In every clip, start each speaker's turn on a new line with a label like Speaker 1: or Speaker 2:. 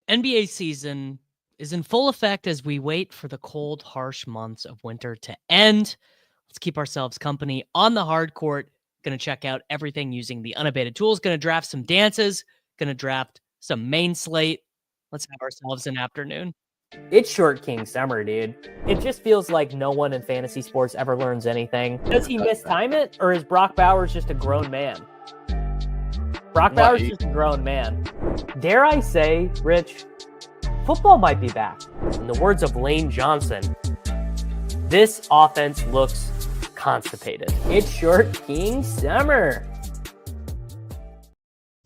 Speaker 1: NBA season is in full effect as we wait for the cold, harsh months of winter to end. Let's keep ourselves company on the hard court. Going to check out everything using the Unabated tools. Going to draft some dances. Going to draft some main slate. Let's have ourselves an afternoon.
Speaker 2: It's Short King Summer, dude. It just feels like no one in fantasy sports ever learns anything. Does he mistime it, or is Brock Bowers just a grown man? Brock Bowers is just a grown man. Dare I say, Rich, football might be back. In the words of Lane Johnson, this offense looks constipated. It's Short King Summer.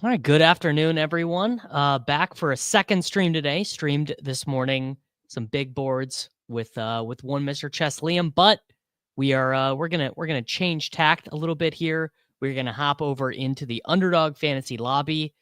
Speaker 1: All right, good afternoon, everyone. Back for a second stream today. Streamed this morning some big boards with one Mr. Chess Liam, but we're gonna change tact a little bit here. We're gonna hop over into the Underdog Fantasy lobby.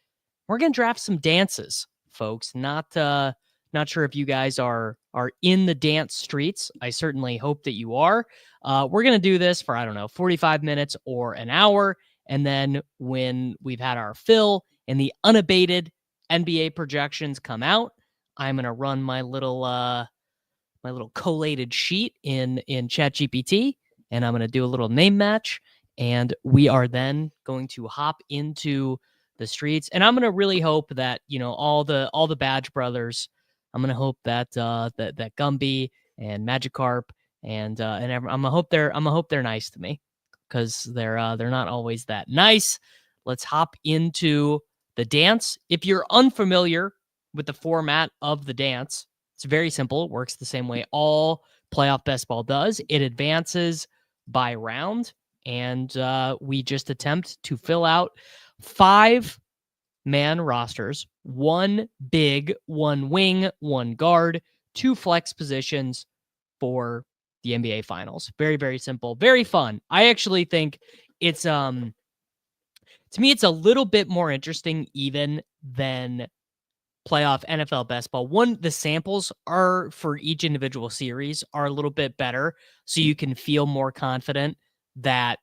Speaker 1: We're gonna draft some dances, folks. Not sure if you guys are in the dance streets. I certainly hope that you are. We're gonna do this for 45 minutes or an hour. And then when we've had our fill and the unabated NBA projections come out, I'm going to run my little collated sheet in ChatGPT, and I'm going to do a little name match. And we are then going to hop into the streets. And I'm going to really hope that, all the Badge brothers, I'm going to hope that that Gumby and Magikarp and I'm going to hope they're nice to me, because they're not always that nice. Let's hop into the dance. If you're unfamiliar with the format of the dance, it's very simple. It works the same way all playoff best ball does. It advances by round, and we just attempt to fill out 5-man rosters: 1 big, 1 wing, 1 guard, 2 flex positions for the NBA Finals. Very, very simple. Very fun. I actually think it's, to me, it's a little bit more interesting even than playoff NFL best ball. One, the samples are for each individual series are a little bit better, so you can feel more confident that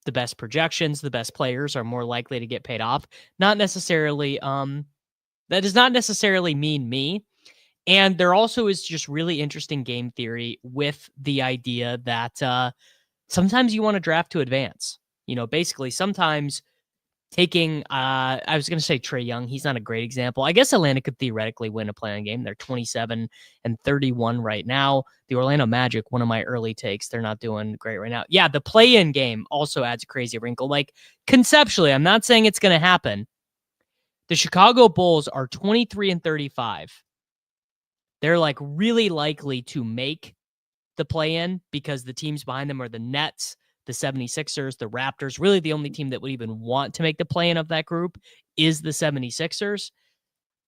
Speaker 1: the best projections, the best players are more likely to get paid off. Not necessarily, that does not necessarily mean me. And there also is just really interesting game theory with the idea that sometimes you want to draft to advance. Basically sometimes taking, I was going to say Trae Young. He's not a great example. I guess Atlanta could theoretically win a play-in game. They're 27-31 right now. The Orlando Magic, one of my early takes, they're not doing great right now. Yeah, the play-in game also adds a crazy wrinkle. Like, conceptually, I'm not saying it's going to happen. The Chicago Bulls are 23-35. They're like really likely to make the play-in because the teams behind them are the Nets, the 76ers, the Raptors. Really the only team that would even want to make the play-in of that group is the 76ers.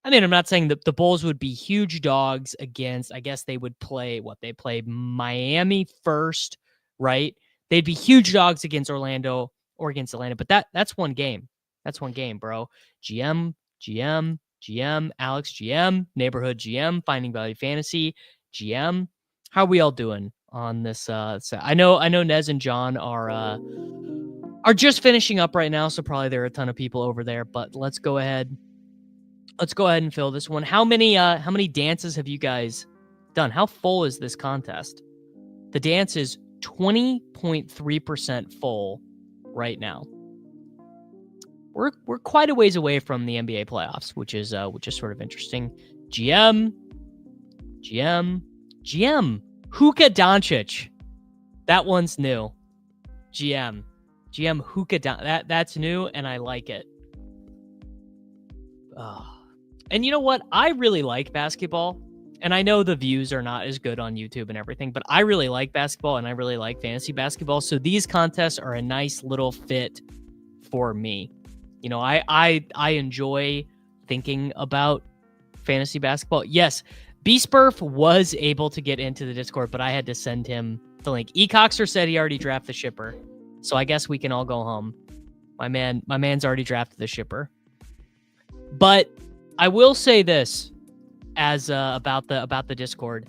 Speaker 1: I mean, I'm not saying that the Bulls would be huge dogs against, I guess they would play they play Miami first, right? They'd be huge dogs against Orlando or against Atlanta, but that's one game. That's one game, bro. GM, Alex GM, Neighborhood GM, Finding Value Fantasy GM. How are we all doing on this? I know Nez and John are just finishing up right now, so probably there are a ton of people over there. But let's go ahead and fill this one. How many dances have you guys done? How full is this contest? The dance is 20.3% full right now. We're quite a ways away from the NBA playoffs, which is sort of interesting. GM, Hookah Doncic. That one's new. GM Hookah Doncic. That's new, and I like it. And you know what? I really like basketball, and I know the views are not as good on YouTube and everything, but I really like basketball, and I really like fantasy basketball. So these contests are a nice little fit for me. I enjoy thinking about fantasy basketball. Yes, B-Spurf was able to get into the Discord, but I had to send him the link. E-Coxer said he already drafted the shipper, so I guess we can all go home. My man's already drafted the shipper. But I will say this as about the Discord.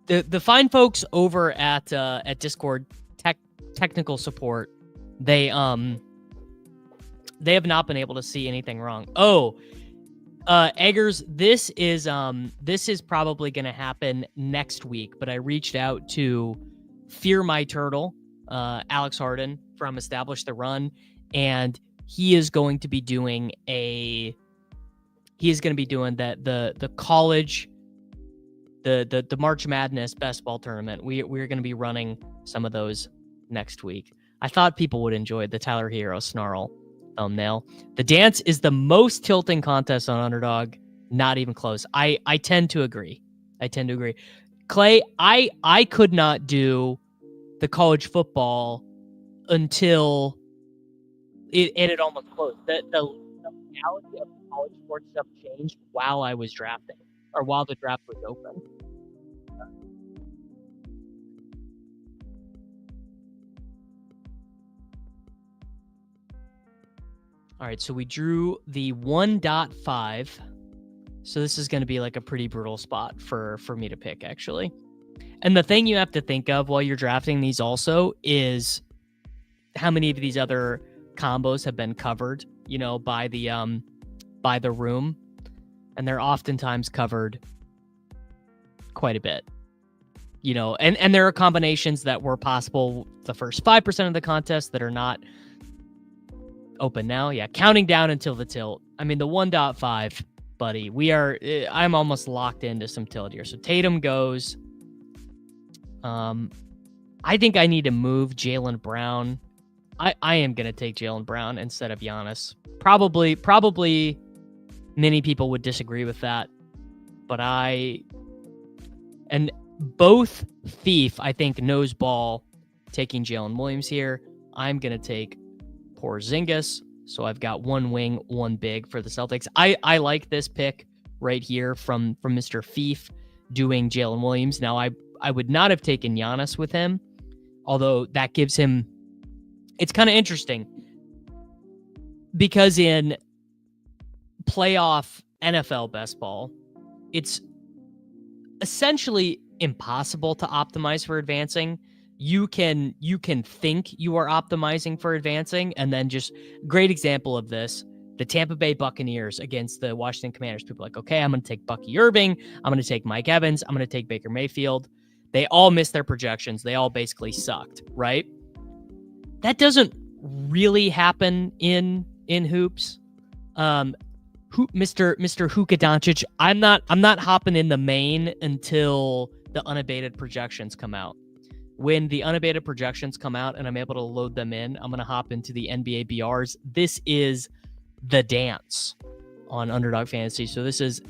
Speaker 1: The fine folks over at Discord technical support, they have not been able to see anything wrong. Oh, Eggers, this is probably going to happen next week, but I reached out to Fear My Turtle, Alex Harden from Establish the Run, and he is going to be doing the college, the March Madness best ball tournament. We're going to be running some of those next week. I thought people would enjoy the Tyler Hero snarl thumbnail. The dance is the most tilting contest on Underdog. Not even close. I tend to agree. Clay, I could not do the college football until it had almost closed. The reality of college sports stuff changed while I was drafting, or while the draft was open. All right, so we drew the 1.5. So this is going to be like a pretty brutal spot for me to pick, actually. And the thing you have to think of while you're drafting these also is how many of these other combos have been covered, by the room. And they're oftentimes covered quite a bit. And there are combinations that were possible the first 5% of the contest that are not open now. Yeah, counting down until the tilt. I mean, the 1.5, buddy, I'm almost locked into some tilt here. So Tatum goes. I think I need to move Jaylen Brown. I am going to take Jaylen Brown instead of Giannis. Probably many people would disagree with that, but and both Thief, I think, knows ball taking Jalen Williams here. I'm going to take Porzingis. So I've got one wing, one big for the Celtics. I like this pick right here from Mr. Thief doing Jalen Williams. Now, I would not have taken Giannis with him, although that gives him... It's kind of interesting because in playoff NFL best ball, it's essentially impossible to optimize for advancing. You can think you are optimizing for advancing, and then just great example of this, the Tampa Bay Buccaneers against the Washington Commanders. People are like, okay, I'm going to take Bucky Irving. I'm going to take Mike Evans. I'm going to take Baker Mayfield. They all missed their projections. They all basically sucked, right? That doesn't really happen in hoops. Mr. Hookah Doncic, I'm not hopping in the main until the unabated projections come out. When the unabated projections come out and I'm able to load them in, I'm going to hop into the NBA BRs. This is the dance on Underdog Fantasy. So this is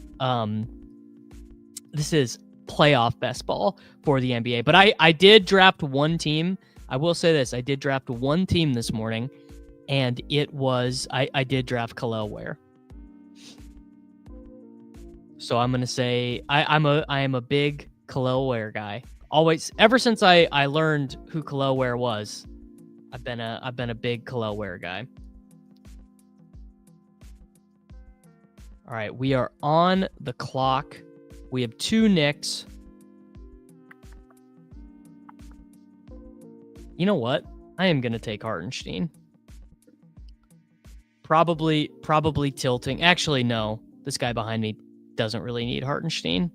Speaker 1: playoff best ball for the NBA. But I did draft one team. I will say this. I did draft one team this morning, and it was... I did draft Khalil Ware. So I'm going to say I am a big Khalil Ware guy. Always, ever since I learned who Khalil Ware was, I've been a big Khalil Ware guy. All right, we are on the clock. We have two Knicks. You know what? I am going to take Hartenstein. Probably tilting. Actually, no. This guy behind me doesn't really need Hartenstein.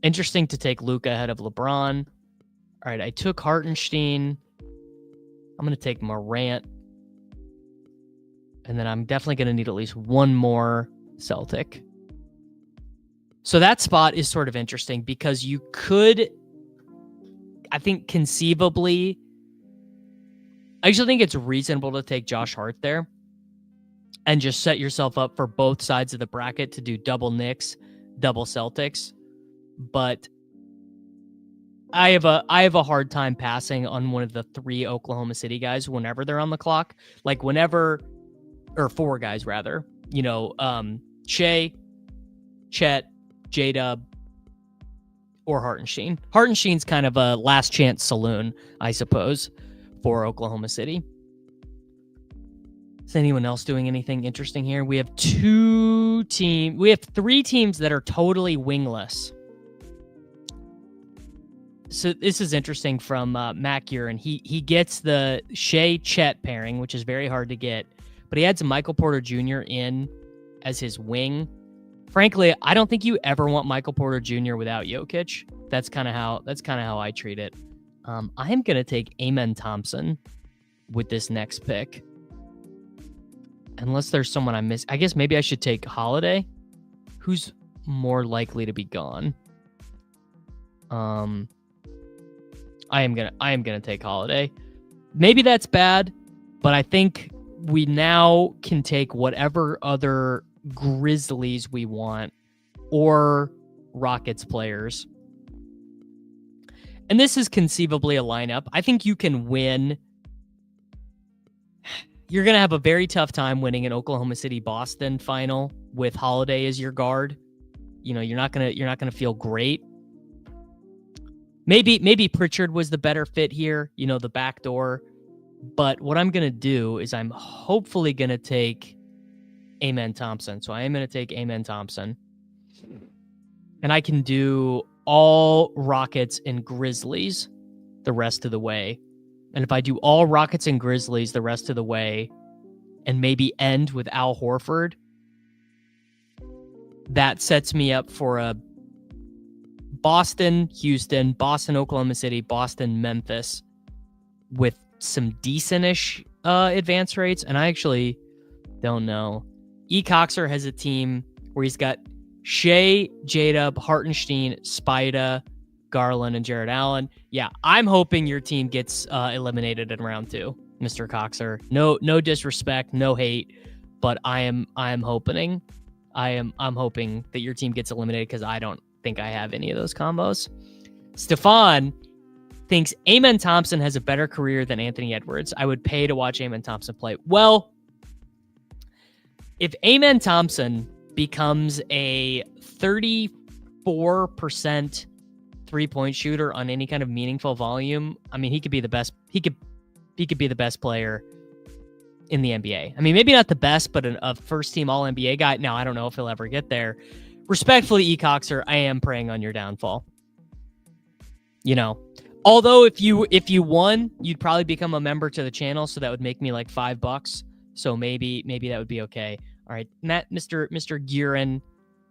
Speaker 1: Interesting to take Luka ahead of LeBron. All right, I took Hartenstein. I'm going to take Morant. And then I'm definitely going to need at least one more Celtic. So that spot is sort of interesting because you could... I think conceivably, I actually think it's reasonable to take Josh Hart there and just set yourself up for both sides of the bracket to do double Knicks, double Celtics. But I have a hard time passing on one of the three Oklahoma City guys whenever they're on the clock. Like whenever, or four guys rather, Shea, Chet, J-Dub, or Hartenstein. Hartenstein's kind of a last chance saloon, I suppose, for Oklahoma City. Is anyone else doing anything interesting here? We have three teams that are totally wingless. So this is interesting from Matt Gurin. He gets the Shea Chet pairing, which is very hard to get, but he adds Michael Porter Jr. in as his wing. Frankly, I don't think you ever want Michael Porter Jr. without Jokic. That's kind of how I treat it. I am gonna take Amen Thompson with this next pick. Unless there's someone I miss. I guess maybe I should take Holiday. Who's more likely to be gone? I am gonna take Holiday. Maybe that's bad, but I think we now can take whatever other Grizzlies we want or Rockets players. And this is conceivably a lineup. I think you can win. You're going to have a very tough time winning an Oklahoma City Boston final with Holiday as your guard. You know, you're not going to feel great. Maybe Pritchard was the better fit here, you know, the back door. But what I'm going to do is I'm hopefully going to take Amen Thompson. So I am going to take Amen Thompson. And I can do all Rockets and Grizzlies the rest of the way. And if I do all Rockets and Grizzlies the rest of the way and maybe end with Al Horford, that sets me up for a Boston, Houston, Boston, Oklahoma City, Boston, Memphis with some decent-ish advance rates. And I actually don't know. E. Coxer has a team where he's got Shea, J-Dub, Hartenstein, Spida, Garland, and Jared Allen. Yeah, I'm hoping your team gets eliminated in round 2, Mr. Coxer. No disrespect, no hate, but I'm hoping that your team gets eliminated because I don't think I have any of those combos. Stefan thinks Amen Thompson has a better career than Anthony Edwards. I would pay to watch Amen Thompson play. Well, if Amen Thompson becomes a 34% three-point shooter on any kind of meaningful volume, I mean, he could be the best. He could be the best player in the NBA. I mean, maybe not the best, but a first-team All-NBA guy. Now, I don't know if he'll ever get there. Respectfully, E. Coxer, I am preying on your downfall. You know, although if you won, you'd probably become a member to the channel, so that would make me like $5. So maybe that would be okay. All right, Mr. Guerin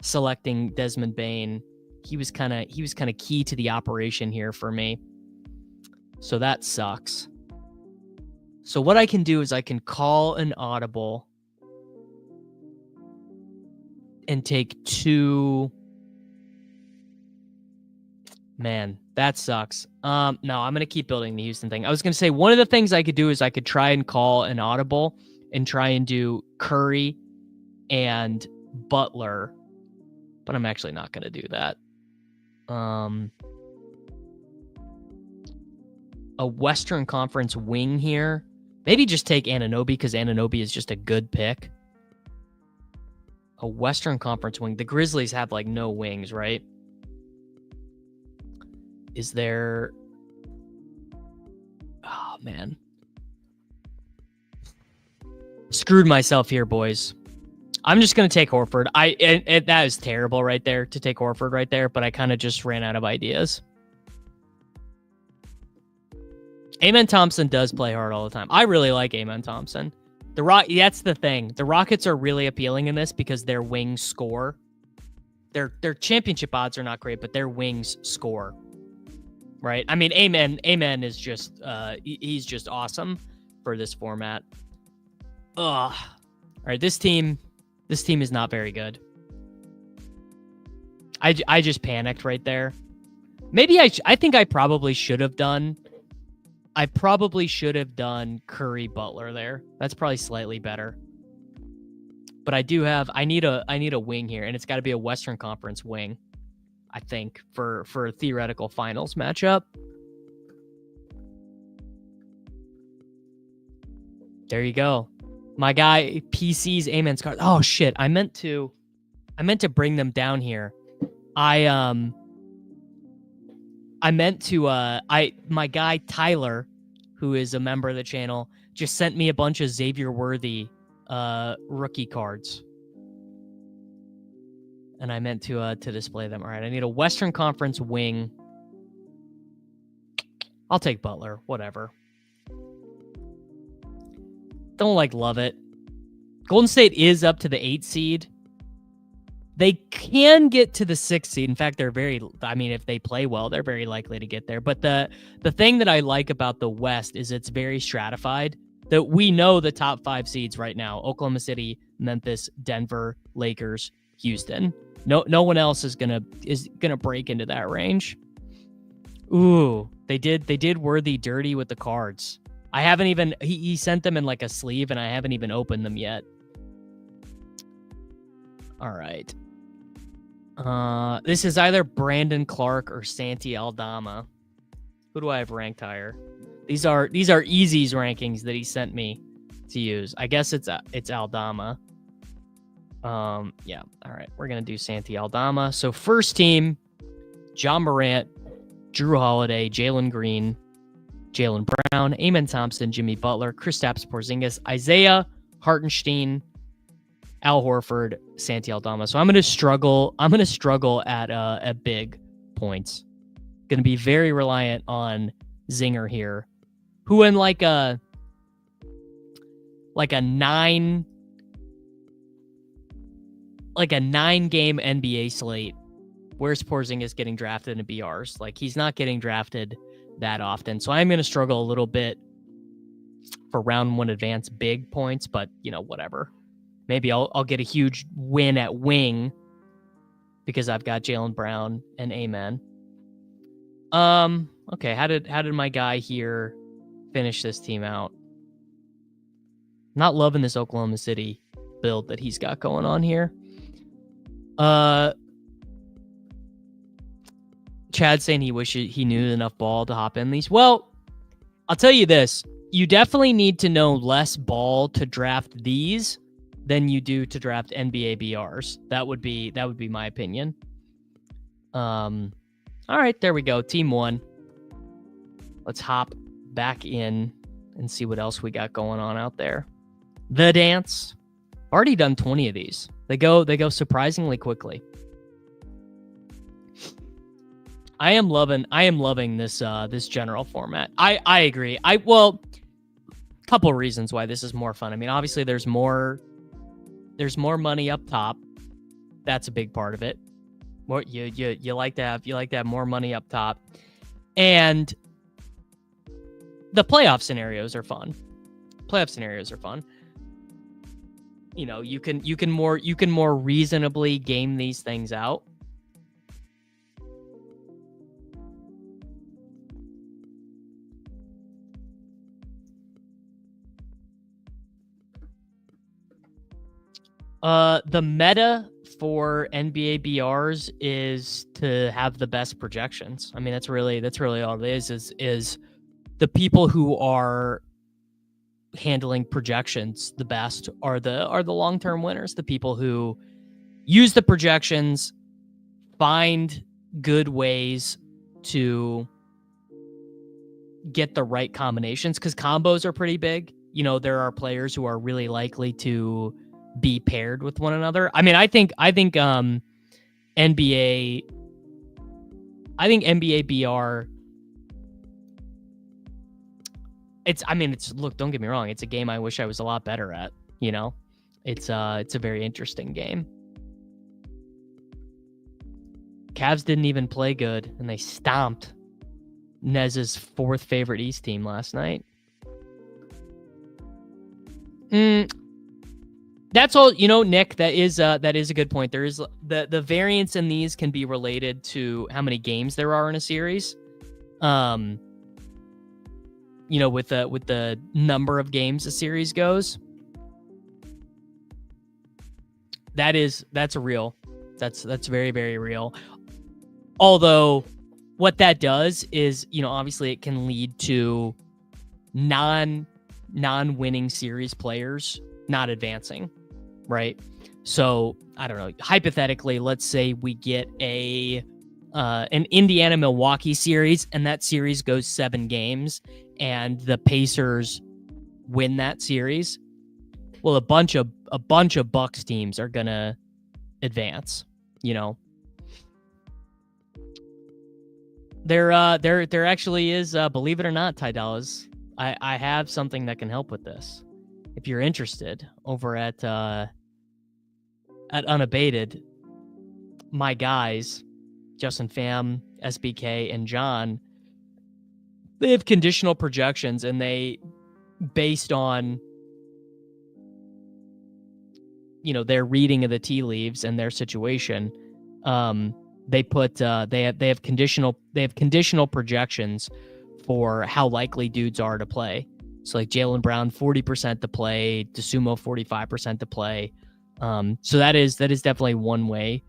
Speaker 1: selecting Desmond Bane. He was kind of key to the operation here for me. So that sucks. So what I can do is I can call an audible and take 2. Man, that sucks. No, I'm going to keep building the Houston thing. I was going to say one of the things I could do is I could try and call an audible and try and do Curry and Butler, but I'm actually not going to do that. A Western Conference wing here. Maybe just take Anunoby because Anunoby is just a good pick. A Western Conference wing. The Grizzlies have like no wings, right? Is there... Oh, man. Screwed myself here, boys. I'm just going to take Horford. That is terrible right there to take Horford right there, but I kind of just ran out of ideas. Amen Thompson does play hard all the time. I really like Amen Thompson. That's the thing. The Rockets are really appealing in this because their wings score. Their championship odds are not great, but their wings score. Right? I mean, Amen is just he's just awesome for this format. Ugh. All right, this team is not very good. I just panicked right there. Maybe I think I probably should have done Curry Butler there. That's probably slightly better. But I need a wing here, and it's got to be a Western Conference wing, I think, for a theoretical finals matchup. There you go. My guy PC's Amen's card. Oh shit. I meant to bring them down here. My guy Tyler, who is a member of the channel, just sent me a bunch of Xavier Worthy rookie cards. And I meant to display them. All right, I need a Western Conference wing. I'll take Butler, whatever. Don't love it. Golden State is up to the 8 seed. They can get to the 6th seed. In fact, if they play well, they're very likely to get there. But the thing that I like about the West is it's very stratified. That we know the top 5 seeds right now: Oklahoma City, Memphis, Denver, Lakers, Houston. No one else is gonna break into that range. Ooh, they did Worthy dirty with the cards. I haven't even he sent them in like a sleeve, and I haven't even opened them yet. All right. This is either Brandon Clark or Santi Aldama. Who do I have ranked higher? These are Easy's rankings that he sent me to use. I guess it's Aldama. Yeah. All right. We're gonna do Santi Aldama. So first team: John Morant, Drew Holiday, Jalen Green, Jaylen Brown, Amen Thompson, Jimmy Butler, Kristaps Porzingis, Isaiah Hartenstein, Al Horford, Santi Aldama. So I'm gonna struggle at big points. Gonna be very reliant on Zinger here, who in like a 9-game NBA slate, where's Porzingis getting drafted in BRs? Like, he's not getting drafted that often. So I'm going to struggle a little bit for round 1 advance big points, but whatever. Maybe I'll get a huge win at wing because I've got Jaylen Brown and Amen. Okay, how did my guy here finish this team out? Not loving this Oklahoma City build that he's got going on here. Chad saying he wishes he knew enough ball to hop in these. Well, I'll tell you this. You definitely need to know less ball to draft these than you do to draft NBA BRs. That would be my opinion. All right, there we go. Team 1. Let's hop back in and see what else we got going on out there. The dance. Already done 20 of these. They go surprisingly quickly. I am loving this this general format. I agree. Couple reasons why this is more fun. I mean, obviously there's more money up top. That's a big part of it. More you like to have more money up top. And the playoff scenarios are fun. You can more reasonably game these things out. The meta for NBA BRs is to have the best projections. I mean, that's really all it is the people who are handling projections the best are the long-term winners. The people who use the projections, find good ways to get the right combinations, because combos are pretty big. There are players who are really likely to be paired with one another. I mean, I think NBA BR, look, don't get me wrong, it's a game I wish I was a lot better at. It's a very interesting game. Cavs didn't even play good, and they stomped Nez's 4th favorite East team last night. That's all, Nick. That is a good point. There is the variance in these can be related to how many games there are in a series. With the number of games a series goes. That's real. That's very, very real. Although what that does is, obviously it can lead to non-winning series players not advancing. Right. So I don't know. Hypothetically, let's say we get an Indiana-Milwaukee series, and that series goes 7 games, and the Pacers win that series. Well, a bunch of Bucks teams are gonna advance. There actually is, believe it or not, Ty Dallas, I have something that can help with this. If you're interested, over at Unabated, my guys, Justin Pham, SBK, and John, they have conditional projections, and they, based on, you know, their reading of the tea leaves and their situation, they put they have conditional projections for how likely dudes are to play. So like Jaylen Brown 40% to play, DeSumo 45% to play. So that is definitely one way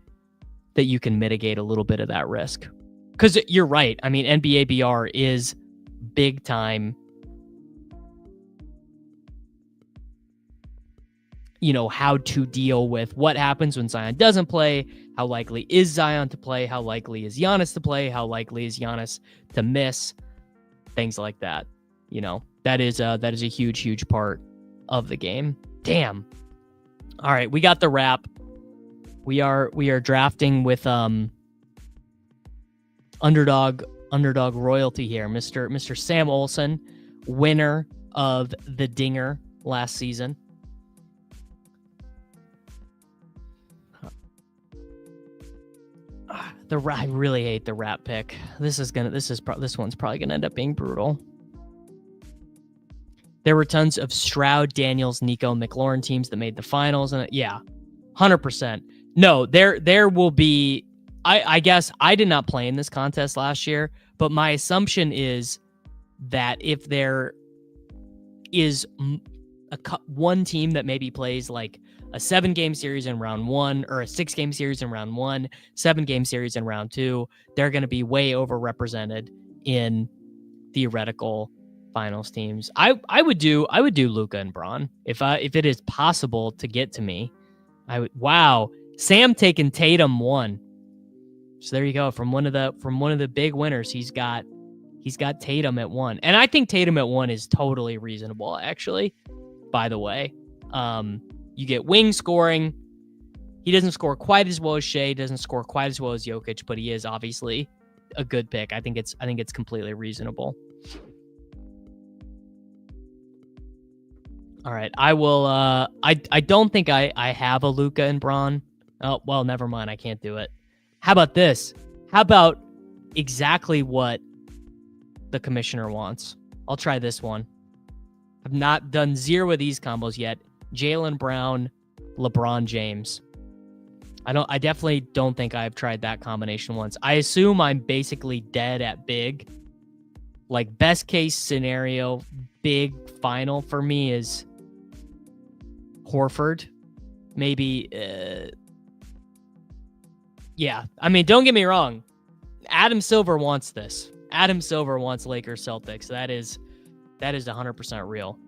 Speaker 1: that you can mitigate a little bit of that risk. Because you're right. I mean, NBA BR is big time. You know, how to deal with what happens when Zion doesn't play. How likely is Zion to play? How likely is Giannis to play? How likely is Giannis to miss? Things like that. You know, that is a huge part of the game. Damn. All right, we got the wrap. We are drafting with underdog royalty here. Mr. Sam Olson, winner of the Dinger last season. I really hate the wrap pick. This one's probably gonna end up being brutal. There were tons of Stroud, Daniels, Nico, McLaurin teams that made the finals, and yeah, 100%. No, there will be. I guess I did not play in this contest last year, but my assumption is that if there is one team that maybe plays like a 7-game series in round 1 or a 6-game series in round 1, 7-game series in round 2, they're going to be way overrepresented in theoretical finals teams. I would do Luka and Braun if it is possible to get to me. I would. Wow, Sam taking Tatum 1. So there you go. From one of the big winners, he's got Tatum at 1, and I think Tatum at 1 is totally reasonable. Actually, by the way, you get wing scoring. He doesn't score quite as well as Shea, doesn't score quite as well as Jokic, but he is obviously a good pick. I think it's completely reasonable. All right, I will. I don't think I have a Luka and Braun. Oh well, never mind. I can't do it. How about this? How about exactly what the commissioner wants? I'll try this one. I've not done 0 of these combos yet. Jaylen Brown, LeBron James. I definitely don't think I've tried that combination once. I assume I'm basically dead at big. Like best case scenario, big final for me is Horford. Maybe, yeah. I mean, don't get me wrong. Adam Silver wants this. Adam Silver wants Lakers Celtics. That is 100% real.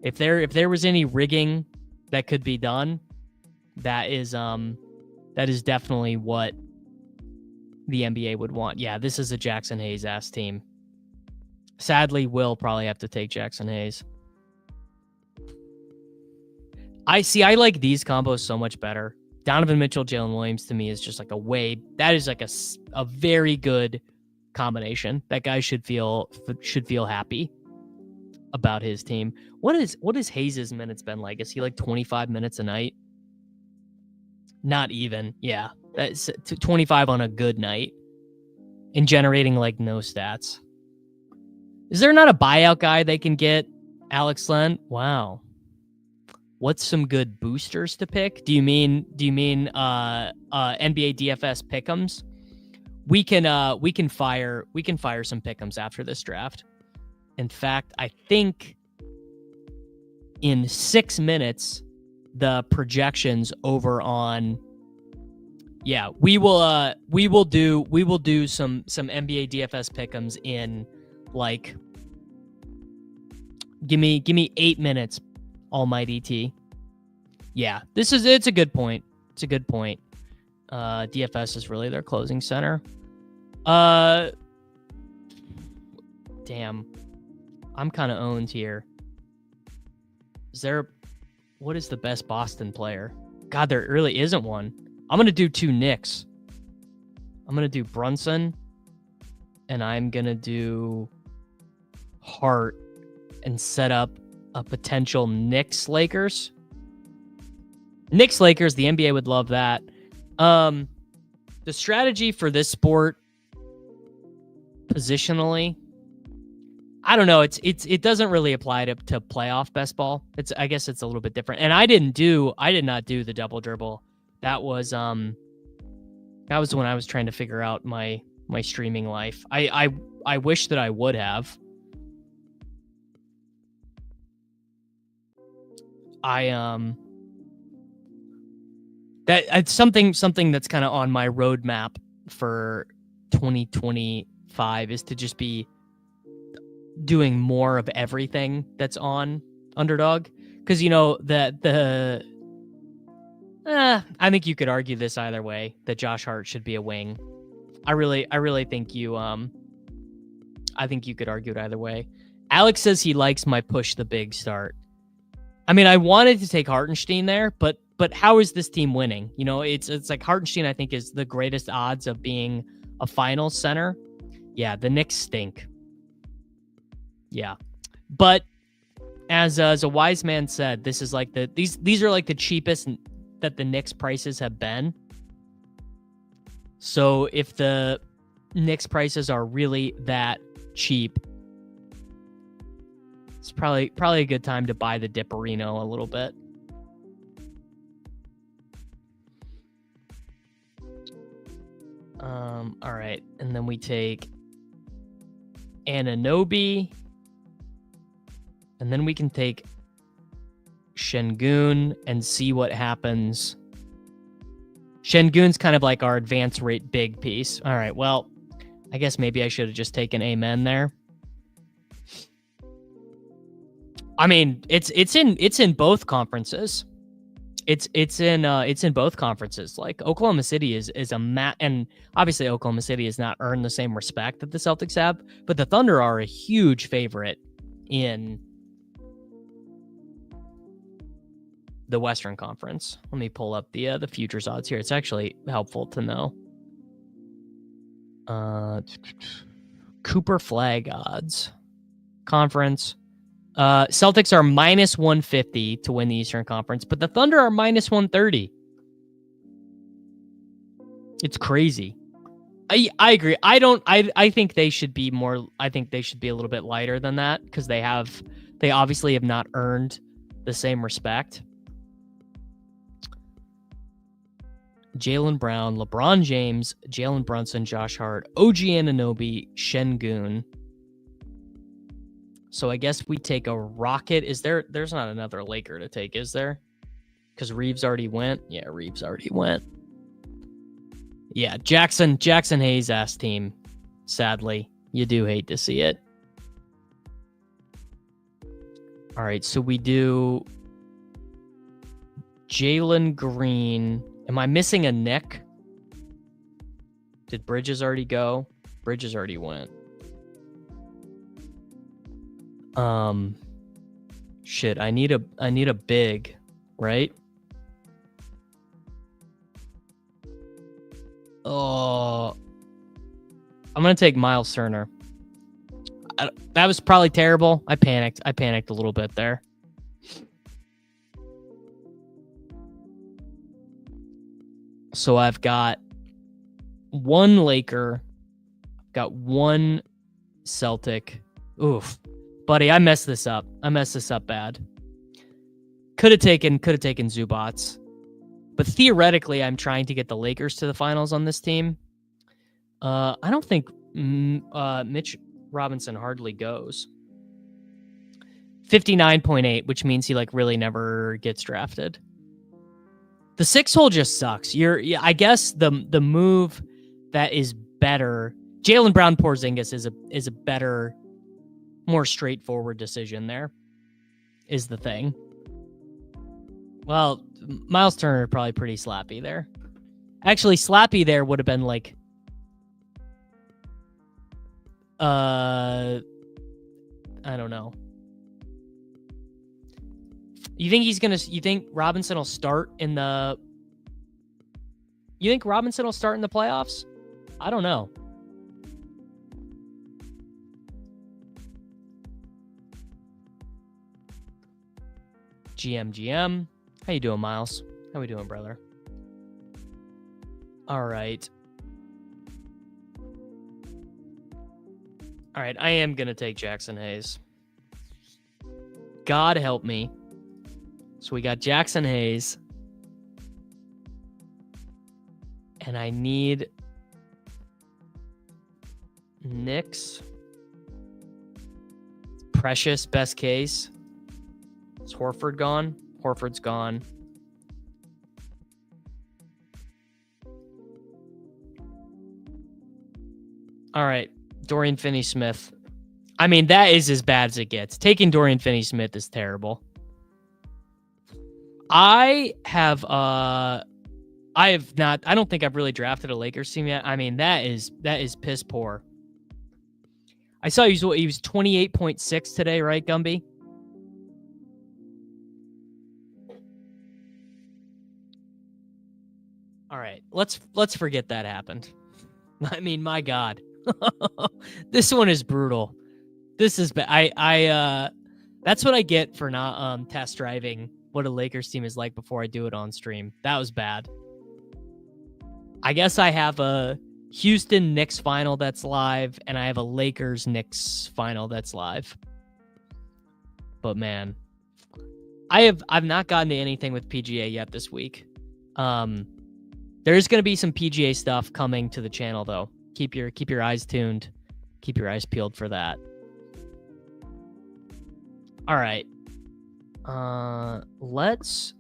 Speaker 1: If there was any rigging that could be done, that is definitely what the NBA would want. Yeah, this is a Jackson Hayes ass team. Sadly, we'll probably have to take Jackson Hayes. I like these combos so much better. Donovan Mitchell, Jalen Williams to me is just like that is like a very good combination. That guy should feel happy about his team. What is Hayes' minutes been like? Is he like 25 minutes a night? Not even. Yeah. That's 25 on a good night and generating like no stats. Is there not a buyout guy they can get? Alex Len? Wow. What's some good boosters to pick? Do you mean NBA DFS pick'ems? We can fire some pick'ems after this draft. In fact, I think in 6 minutes, the projections over on, yeah, we will do some NBA DFS pick'ems in like, give me 8 minutes, Almighty T. Yeah, it's a good point. It's a good point. DFS is really their closing center. Damn. I'm kind of owned here. What is the best Boston player? God, there really isn't one. I'm going to do 2 Knicks. I'm going to do Brunson, and I'm going to do Hart and set up a potential Knicks-Lakers. Knicks-Lakers, the NBA would love that. The strategy for this sport positionally, I don't know. It doesn't really apply to playoff best ball. I guess it's a little bit different. And I did not do the double dribble. That was when I was trying to figure out my streaming life. I wish that I would have. It's something that's kind of on my roadmap for 2025 is to just be doing more of everything that's on Underdog, because I think you could argue this either way, that Josh Hart should be a wing. I really think I think you could argue it either way. Alex says he likes my push the big start. I mean, I wanted to take Hartenstein there, but how is this team winning? It's like Hartenstein, I think, is the greatest odds of being a finals center. Yeah, the Knicks stink. Yeah. But as a wise man said, this is like these are like the cheapest that the Knicks prices have been. So if the Knicks prices are really that cheap, it's probably a good time to buy the Dipperino a little bit. All right, and then we take Anunoby, and then we can take Şengün and see what happens. Şengün's kind of like our advance rate big piece. All right, well, I guess maybe I should have just taken Amen there. I mean, it's in both conferences. It's in both conferences. Like Oklahoma City is and obviously Oklahoma City has not earned the same respect that the Celtics have, but the Thunder are a huge favorite in the Western Conference. Let me pull up the futures odds here. It's actually helpful to know. Cooper Flag odds. Conference. Celtics are minus 150 to win the Eastern Conference, but the Thunder are minus 130. It's crazy. I agree. I think they should be more. I think they should be a little bit lighter than that, because they obviously have not earned the same respect. Jaylen Brown, LeBron James, Jalen Brunson, Josh Hart, OG Anunoby, Şengün. So I guess we take a Rocket. There's not another Laker to take, is there? Because Reeves already went. Yeah, Reeves already went. Yeah, Jackson Hayes' ass team. Sadly, you do hate to see it. All right, so we do Jalen Green. Am I missing a Nick? Did Bridges already go? Bridges already went. Shit, I need a big, right? Oh, I'm gonna take Miles Turner. That was probably terrible. I panicked a little bit there. So I've got one Laker, got one Celtic. Oof. Buddy, I messed this up. Bad. Could have taken Zubats. But theoretically, I'm trying to get the Lakers to the finals on this team. I don't think Mitch Robinson hardly goes. 59.8, which means he really never gets drafted. The 6-hole just sucks. I guess the move that is better, Jaylen Brown Porzingis is a better, more straightforward decision there, is the thing. Well, Miles Turner probably pretty slappy there. Actually, slappy there would have been I don't know. You think Robinson will start in the playoffs? I don't know. GM. How you doing, Miles? How we doing, brother? All right. All right, I am going to take Jackson Hayes. God help me. So we got Jackson Hayes. And I need Knicks. Precious, best case. Is Horford gone? Horford's gone. All right, Dorian Finney-Smith. I mean, that is as bad as it gets. Taking Dorian Finney-Smith is terrible. I don't think I've really drafted a Lakers team yet. I mean, that is piss poor. I saw he was 28.6 today, right, Gumby? All right, let's forget that happened. I mean, my God. This one is brutal. This is bad. That's what I get for not test driving what a Lakers team is like before I do it on stream. That was bad. I guess I have a Houston Knicks final that's live, and I have a Lakers Knicks final that's live. But man, I've not gotten to anything with PGA yet this week. There's going to be some PGA stuff coming to the channel though. Keep your eyes tuned. Keep your eyes peeled for that. All right. Let's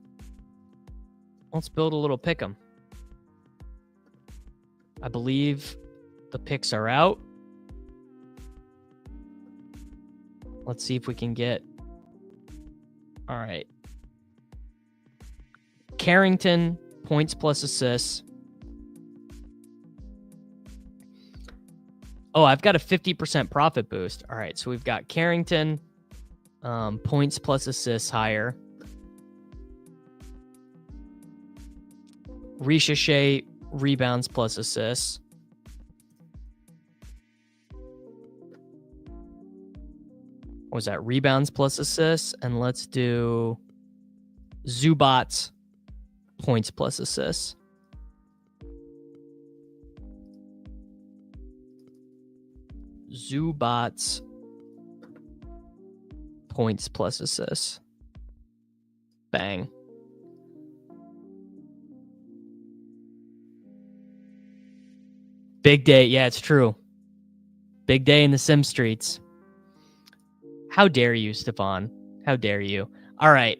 Speaker 1: build a little pick'em. I believe the picks are out. Let's see if we can get. All right. Carrington, points plus assists. Oh, I've got a 50% profit boost. All right, so we've got Carrington, points plus assists higher. Ricochet, rebounds plus assists. What was that? Rebounds plus assists. And let's do Zubats, points plus assists. Zubats, points plus assists. Bang. Big day. Yeah, it's true. Big day in the Sim streets. How dare you, Stefan? How dare you? All right.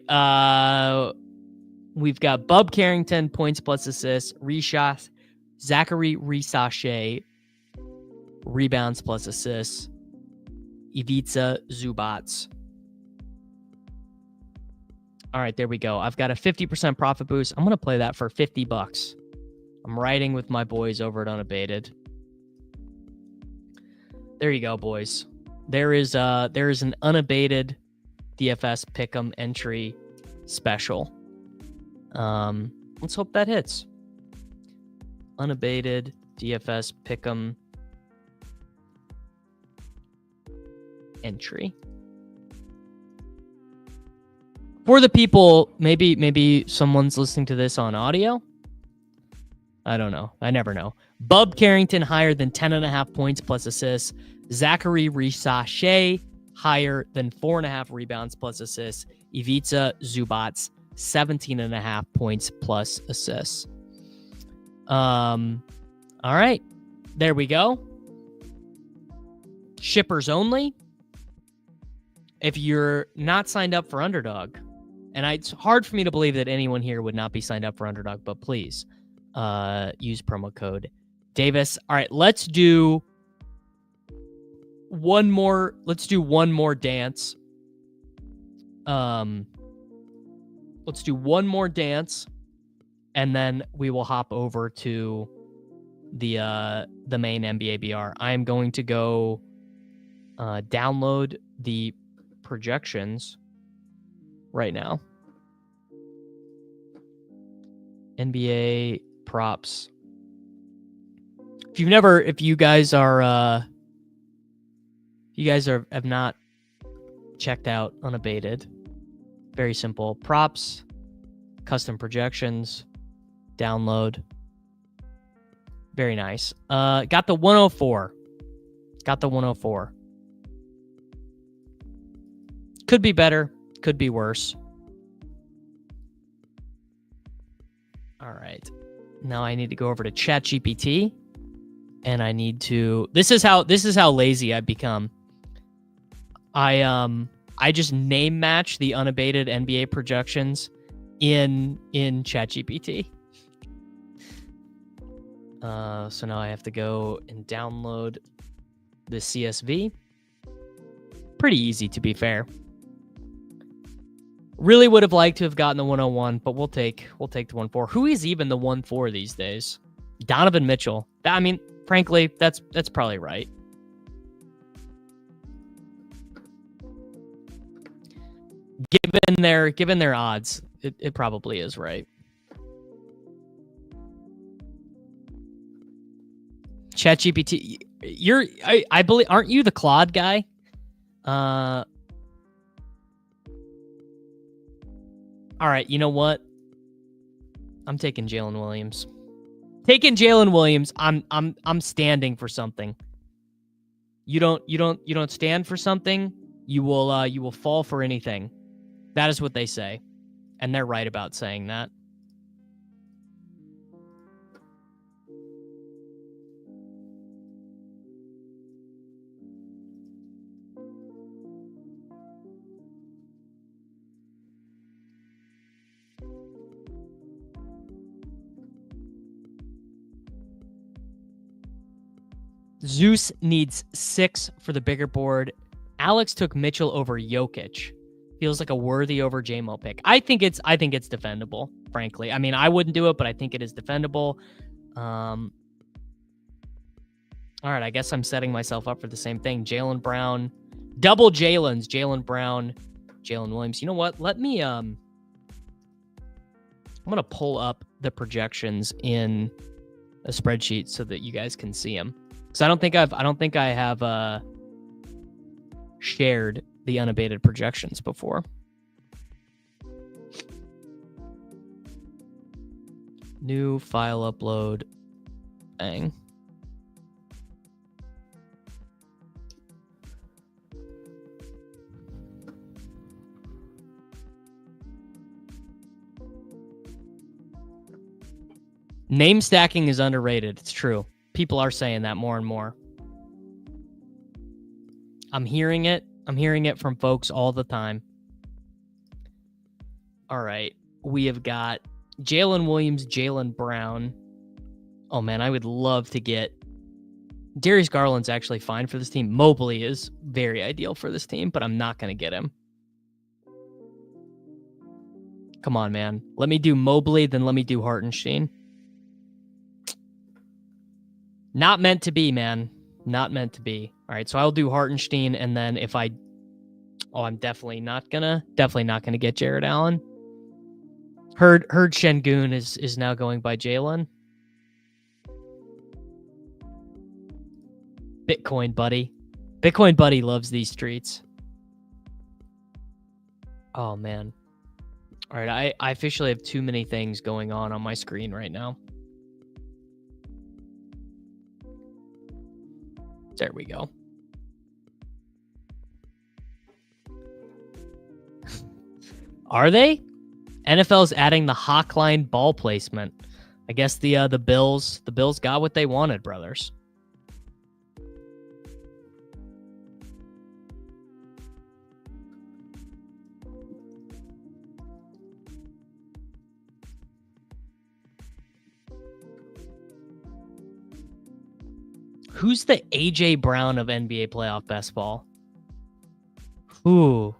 Speaker 1: We've got Bub Carrington, points plus assists. Zachary Ricochet, rebounds plus assists. Ivica Zubats. All right, there we go. I've got a 50% profit boost. I'm going to play that for $50. I'm riding with my boys over at Unabated. There you go, boys. There is an Unabated DFS Pick'em entry special. Let's hope that hits. Unabated DFS Pick'em entry. For the people, maybe someone's listening to this on audio. I don't know. I never know. Bub Carrington higher than 10.5 points plus assists. Zachary Ricochet higher than 4.5 rebounds plus assists. Ivica Zubats 17.5 points plus assists. All right. There we go. Shippers only. If you're not signed up for Underdog, and it's hard for me to believe that anyone here would not be signed up for Underdog, but please use promo code Davis. All right, let's do one more dance. Let's do one more dance, and then we will hop over to the main NBA BR. I am going to go download the projections right now. NBA props. If you guys have not checked out Unabated, very simple. Props, custom projections, download. Very nice. Got the 104. Got the 104. Could be better. Could be worse. All right. Now I need to go over to ChatGPT, and I need to. This is how lazy I've become. I just name match the unabated NBA projections in ChatGPT. So now I have to go and download the CSV. Pretty easy, to be fair. Really would have liked to have gotten the 101, but we'll take the 1-4. Who is even the 1-4 these days? Donovan Mitchell. I mean, frankly, that's probably right. Given their odds, it probably is right. ChatGPT, I believe, aren't you the Claude guy? All right, you know what? I'm taking Jalen Williams. I'm standing for something. You don't stand for something, you will fall for anything. That is what they say. And they're right about saying that. Zeus needs 6 for the bigger board. Alex took Mitchell over Jokic. Feels like a worthy over JMO pick. I think it's defendable, frankly. I mean, I wouldn't do it, but I think it is defendable. All right, I guess I'm setting myself up for the same thing. Jaylen Brown, double Jalen's. Jaylen Brown, Jalen Williams. You know what? Let me I'm gonna pull up the projections in a spreadsheet so that you guys can see them. Because I don't think I have shared the unabated projections before. New file upload. Bang. Name stacking is underrated. It's true. People are saying that more and more. I'm hearing it. I'm hearing it from folks all the time. All right. We have got Jalen Williams, Jaylen Brown. Oh, man, I would love to get... Darius Garland's actually fine for this team. Mobley is very ideal for this team, but I'm not going to get him. Come on, man. Let me do Mobley, then let me do Hartenstein. Not meant to be, man. Not meant to be. All right, so I'll do Hartenstein, and then if I... Oh, I'm definitely not gonna get Jared Allen. Heard Şengün is now going by Jalen. Bitcoin Buddy. Bitcoin Buddy loves these streets. Oh, man. All right, I officially have too many things going on my screen right now. There we go. Are they? NFL's adding the Hawkline ball placement. I guess the Bills got what they wanted, brothers. Who's the AJ Brown of NBA playoff best ball? Ooh.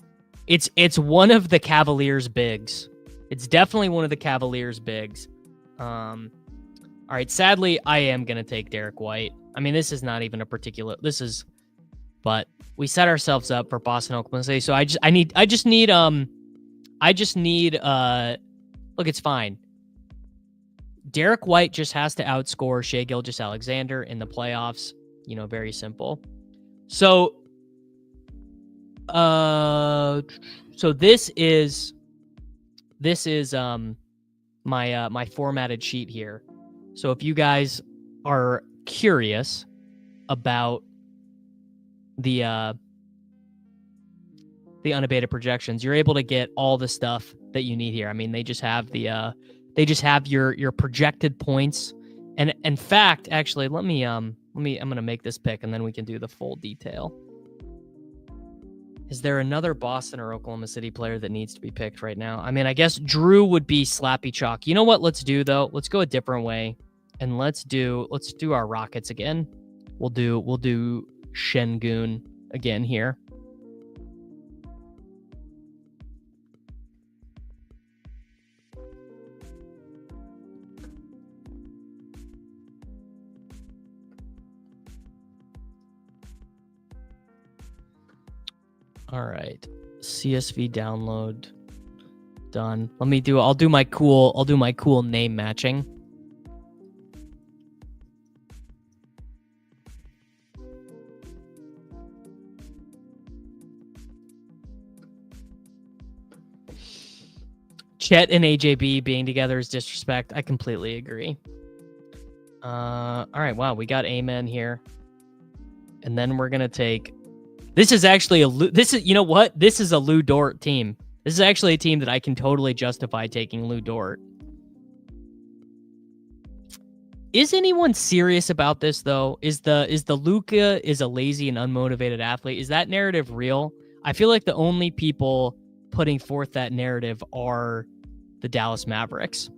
Speaker 1: It's one of the Cavaliers bigs. It's definitely one of the Cavaliers bigs. All right, sadly, I am going to take Derek White. I mean, this is not even a particular... But we set ourselves up for Boston, Oklahoma City. So I just need look, it's fine. Derek White just has to outscore Shai Gilgeous-Alexander in the playoffs. You know, very simple. So this is my formatted sheet here. So if you guys are curious about the unabated projections, you're able to get all the stuff that you need here. I mean, they just have your projected points. And in fact, actually, I'm gonna make this pick and then we can do the full detail. Is there another Boston or Oklahoma City player that needs to be picked right now? I mean, I guess Drew would be Slappy Chalk. You know what? Let's do though. Let's go a different way, and let's do our Rockets again. We'll do Şengün again here. All right, CSV download done. I'll do my cool name matching. Chet and AJB being together is disrespect. I completely agree. All right, wow, we got Amen here. And then we're going to take... This is actually you know what? This is a Lou Dort team. This is actually a team that I can totally justify taking Lou Dort. Is anyone serious about this though? Is the Luka is a lazy and unmotivated athlete? Is that narrative real? I feel like the only people putting forth that narrative are the Dallas Mavericks.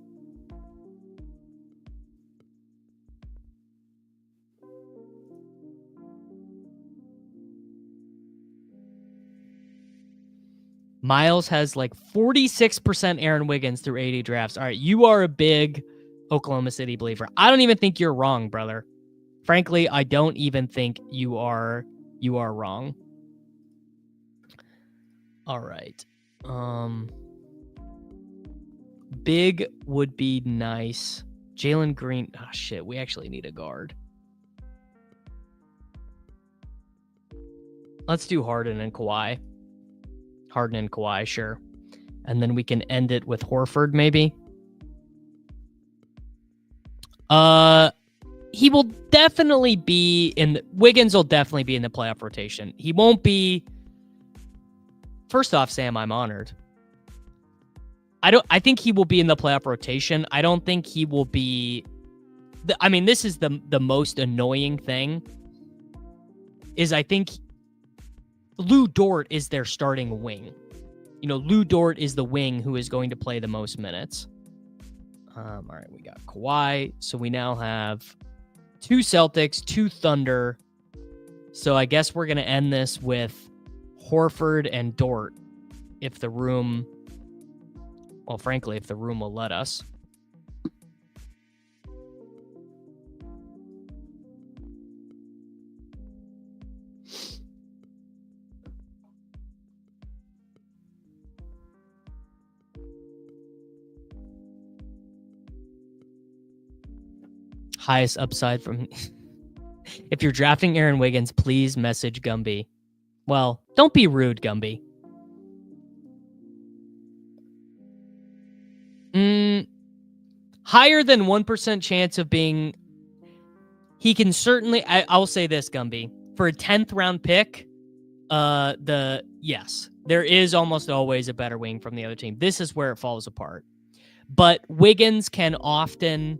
Speaker 1: Miles has like 46% Aaron Wiggins through 80 drafts. All right, you are a big Oklahoma City believer. I don't even think you're wrong, brother. Frankly, I don't even think you are wrong. All right. Big would be nice. Jalen Green. Oh, shit. We actually need a guard. Let's do Harden and Kawhi. Harden and Kawhi, sure. And then we can end it with Horford, maybe. He will definitely be Wiggins will definitely be in the playoff rotation. He won't be. First off, Sam, I'm honored. I think he will be in the playoff rotation. I don't think he will be. I mean, this is the most annoying thing. Is I think Lou Dort is their starting wing. You know, Lou Dort is the wing who is going to play the most minutes. All right, we got Kawhi. So we now have 2 Celtics, 2 Thunder. So I guess we're going to end this with Horford and Dort if the room... Well, frankly, if the room will let us. Highest upside from... If you're drafting Aaron Wiggins, please message Gumby. Well, don't be rude, Gumby. Higher than 1% chance of being... He can certainly... I'll say this, Gumby. For a 10th round pick, yes, there is almost always a better wing from the other team. This is where it falls apart. But Wiggins can often...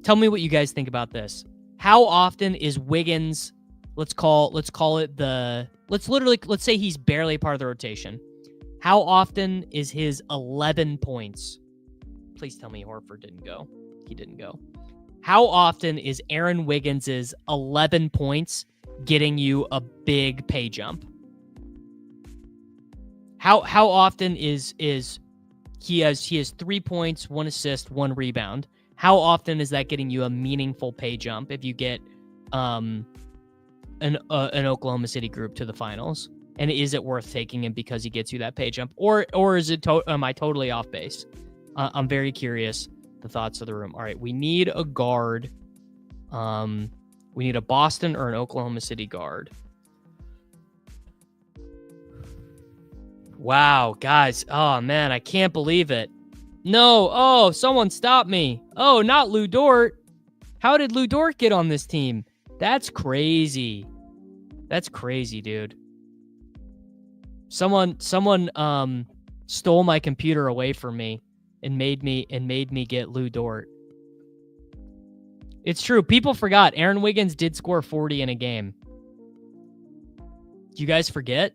Speaker 1: Tell me what you guys think about this. How often is Wiggins, let's say he's barely part of the rotation. How often is his 11 points? Please tell me Horford didn't go. He didn't go. How often is Aaron Wiggins's 11 points getting you a big pay jump? How often is he has 3 points, 1 assist, 1 rebound? How often is that getting you a meaningful pay jump if you get an Oklahoma City group to the finals? And is it worth taking him because he gets you that pay jump? Or is it am I totally off base? I'm very curious the thoughts of the room. All right, we need a guard. We need a Boston or an Oklahoma City guard. Wow, guys. Oh, man, I can't believe it. No. Oh, someone stop me. Oh, not Lou Dort. How did Lou Dort get on this team? That's crazy. That's crazy, dude. Someone stole my computer away from me and made me get Lou Dort. It's true. People forgot Aaron Wiggins did score 40 in a game. Do you guys forget?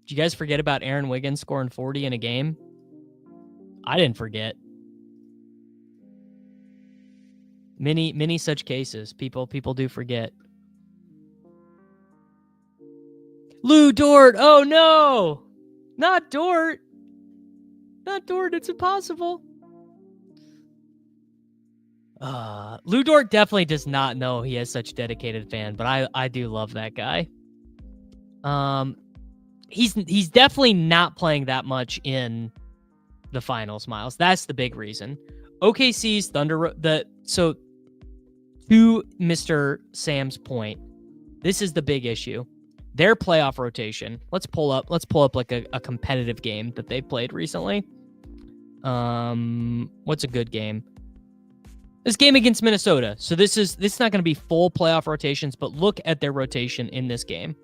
Speaker 1: Did you guys forget about Aaron Wiggins scoring 40 in a game? I didn't forget. Many such cases. People do forget. Lou Dort. Oh no. Not Dort. Not Dort. It's impossible. Lou Dort definitely does not know he has such a dedicated fan, but I do love that guy. He's definitely not playing that much in the finals, Miles. That's the big reason. OKC's Thunder. So to Mr. Sam's point, this is the big issue. Their playoff rotation. Let's pull up like a competitive game that they've played recently. What's a good game? This game against Minnesota. So this is not going to be full playoff rotations, but look at their rotation in this game.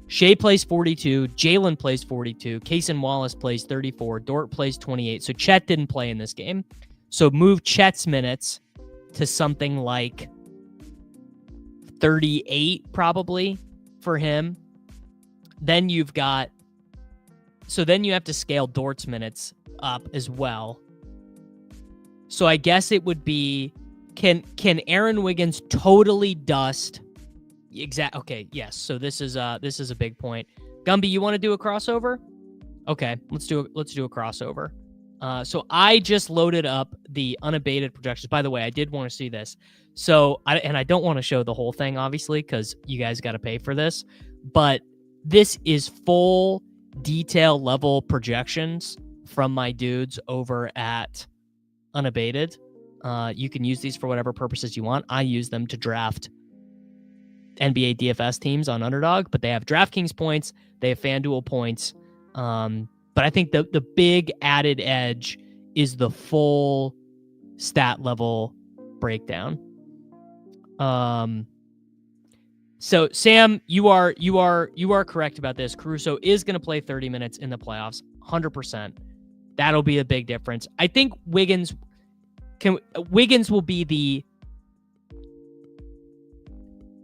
Speaker 1: Shea plays 42, Jalen plays 42, Cason Wallace plays 34, Dort plays 28. So Chet didn't play in this game. So move Chet's minutes to something like 38 probably for him. Then you have to scale Dort's minutes up as well. So I guess it would be, can Aaron Wiggins totally dust? Okay, yes. So this is a big point. Gumby, you want to do a crossover? Okay, let's do a crossover. So I just loaded up the unabated projections. By the way, I did want to see this. So I don't want to show the whole thing, obviously, because you guys got to pay for this. But this is full detail level projections from my dudes over at Unabated. You can use these for whatever purposes you want. I use them to draft NBA DFS teams on Underdog, but they have DraftKings points, they have FanDuel points. But I think the big added edge is the full stat level breakdown. So Sam, you are correct about this. Caruso is going to play 30 minutes in the playoffs, 100%. That'll be a big difference. I think Wiggins will be the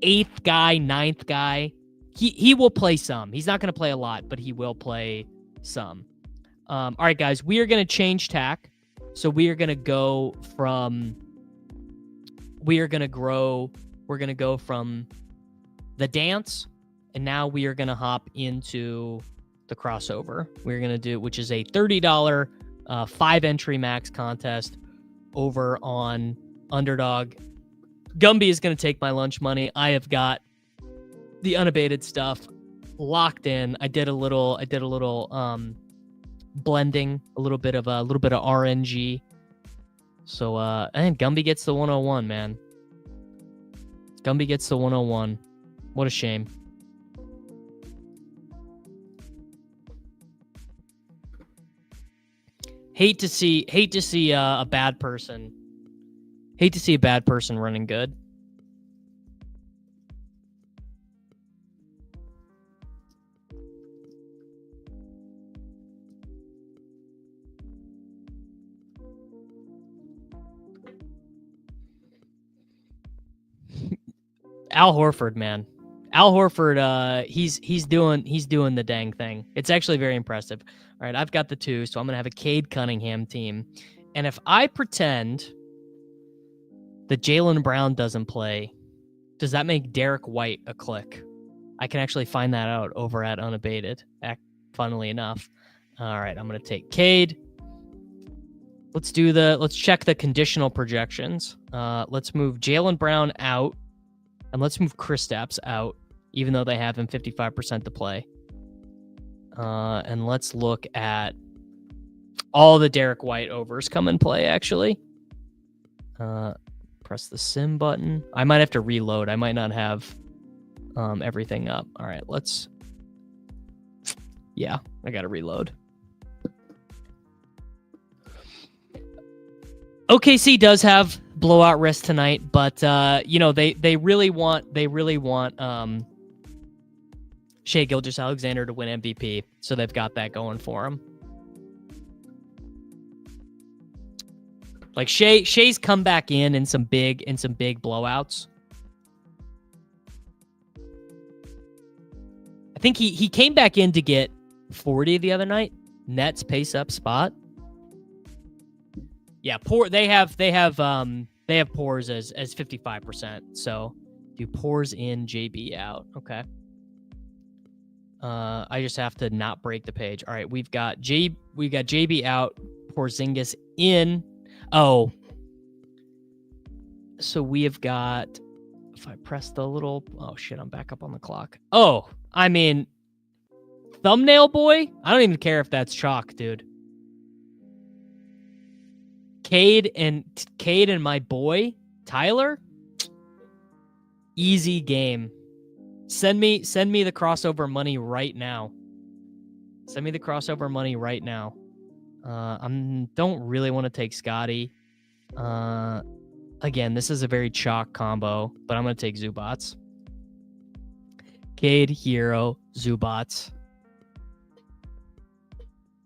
Speaker 1: 8th guy, 9th guy. He will play some. He's not going to play a lot, but he will play some. All right, guys, we are going to change tack. So we're going to go from the dance, and now we are going to hop into the crossover. We're going to do, which is a $30 5-entry max contest over on Underdog. Gumby is going to take my lunch money. I have got the unabated stuff locked in. I did a little blending, a little bit of RNG. So and Gumby gets the 101, man. Gumby gets the 101. What a shame. Hate to see a bad person. Hate to see a bad person running good. Al Horford, man. Al Horford, he's doing the dang thing. It's actually very impressive. All right, I've got the 2, so I'm going to have a Cade Cunningham team. And if I pretend that Jaylen Brown doesn't play, does that make Derek White a click? I can actually find that out over at Unabated, funnily enough. All right, I'm going to take Cade. Let's check the conditional projections. Let's move Jaylen Brown out, and let's move Kristaps out, even though they have him 55% to play. And let's look at all the Derek White overs come in play, actually. Press the sim button. I might have to reload. I might not have everything up. All right, yeah, I got to reload. OKC does have blowout risk tonight, but they really want Shai Gilgeous-Alexander to win MVP, so they've got that going for him. Like Shai's come back in some big blowouts. I think he came back in to get 40 the other night. Nets pace up spot. Yeah, they have Pores as 55%. So do Pores in, JB out. Okay. I just have to not break the page. All right, we've got JB out, Porzingis in. Oh. So we have got, if I press the little, oh shit, I'm back up on the clock. Oh, I mean, thumbnail boy? I don't even care if that's chalk, dude. Cade and my boy, Tyler? Easy game. Send me the crossover money right now. Send me the crossover money right now. Don't really want to take Scotty. Again, this is a very chalk combo, but I'm going to take Zubats. Cade, Hero, Zubats.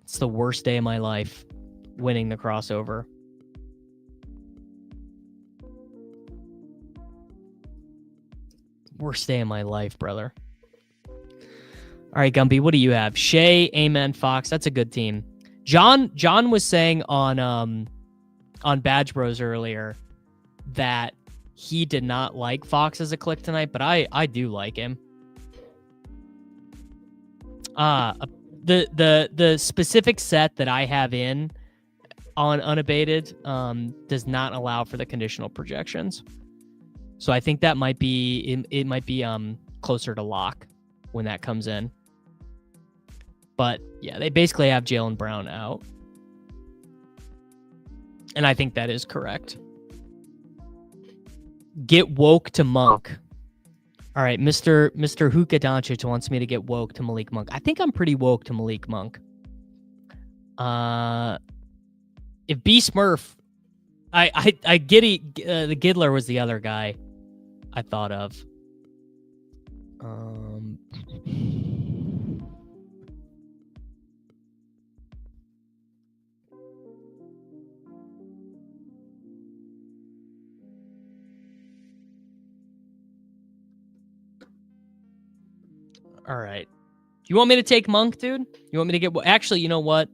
Speaker 1: It's the worst day of my life, winning the crossover. Worst day of my life, brother. All right, Gumby, what do you have? Shai, Amen, Fox. That's a good team. John was saying on Badge Bros earlier that he did not like Fox as a click tonight, but I do like him. The specific set that I have in on Unabated does not allow for the conditional projections. So I think that might be it might be closer to lock when that comes in. But yeah, they basically have Jaylen Brown out. And I think that is correct. Get woke to Monk. All right, Mr. Hookah Doncic wants me to get woke to Malik Monk. I think I'm pretty woke to Malik Monk. If B Smurf, I get it. The Giddler was the other guy I thought of. All right. You want me to take Monk, dude? You want me to get... Actually, you know what?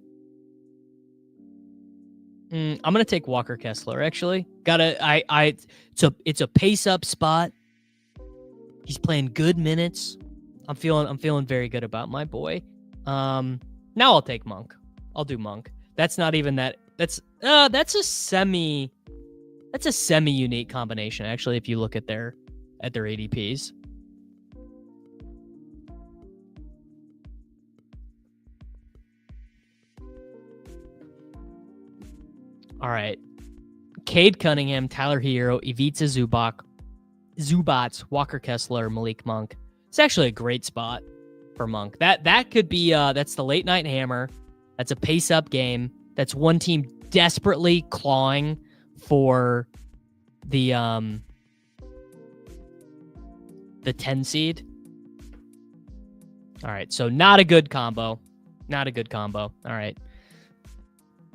Speaker 1: I'm going to take Walker Kessler, actually. It's a pace-up spot. He's playing good minutes. I'm feeling very good about my boy. Now I'll take Monk. I'll do Monk. That's not even that... That's a semi unique combination, actually, if you look at their ADPs. All right. Cade Cunningham, Tyler Hero, Ivica Zubats, Walker Kessler, Malik Monk. It's actually a great spot for Monk. That could be that's the late night hammer. That's a pace up game. That's one team desperately clawing for the 10 seed. All right, so not a good combo. Not a good combo. All right.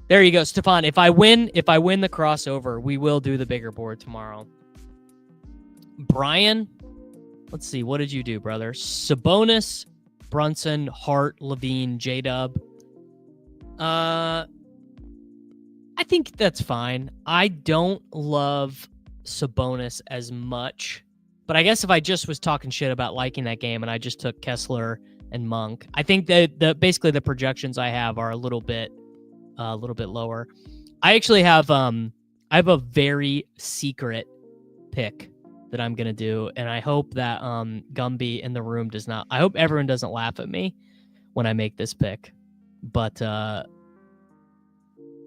Speaker 1: There you go, Stefan. If I win the crossover, we will do the bigger board tomorrow. Brian, let's see. What did you do, brother? Sabonis, Brunson, Hart, Levine, J-Dub. I think that's fine. I don't love Sabonis as much, but I guess if I just was talking shit about liking that game and I just took Kessler and Monk, I think that basically the projections I have are a little bit lower. I actually have I have a very secret pick that I'm gonna do, and I hope that Gumby in the room does not. I hope everyone doesn't laugh at me when I make this pick. But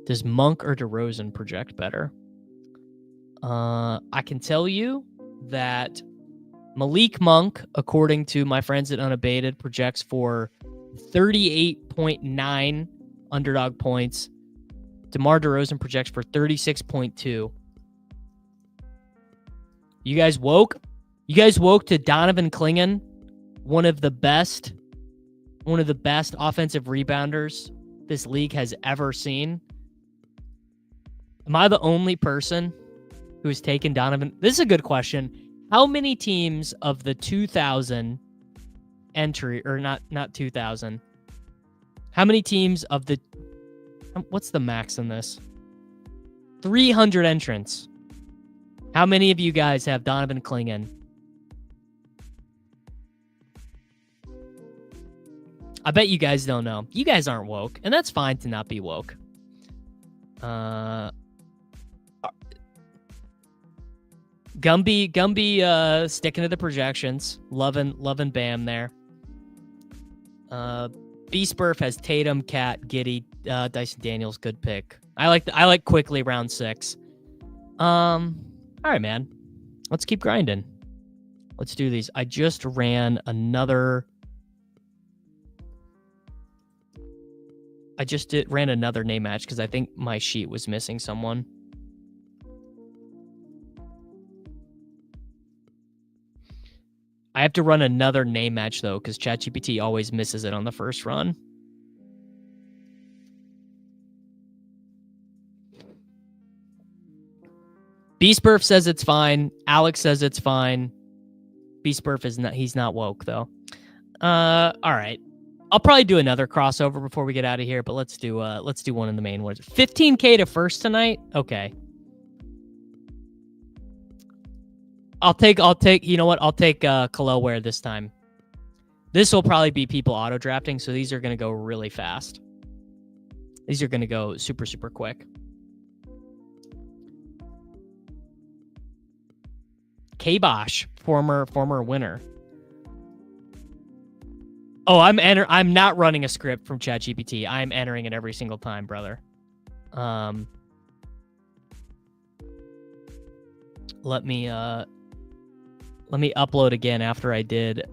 Speaker 1: does Monk or DeRozan project better? I can tell you that Malik Monk, according to my friends at Unabated, projects for 38.9 underdog points. DeMar DeRozan projects for 36.2. You guys woke? You guys woke to Donovan Clingan, one of the best offensive rebounders this league has ever seen. Am I the only person who's taken Donovan? This is a good question. How many teams of the 2000 entry, or not 2000? How many teams of the, what's the max in this? 300 entrants. How many of you guys have Donovan Clingan? I bet you guys don't know. You guys aren't woke, and that's fine to not be woke. Gumby sticking to the projections. Loving Bam there. B-Spurf has Tatum, Cat, Giddy, Dyson Daniels, good pick. I like quickly round 6. All right, man. Let's keep grinding. Let's do these. I just ran another name match because I think my sheet was missing someone. I have to run another name match, though, because ChatGPT always misses it on the first run. B-Spurf says it's fine. Alex says it's fine. B-Spurf is not. He's not woke, though. All right. I'll probably do another crossover before we get out of here, but let's do one in the main ones. 15K to first tonight? Okay. I'll take, you know what? I'll take Kaloware this time. This will probably be people auto-drafting, so these are going to go really fast. These are going to go super, super quick. K-Bosh, former winner. Oh, I'm not running a script from ChatGPT. I'm entering it every single time, brother. Let me upload again after I did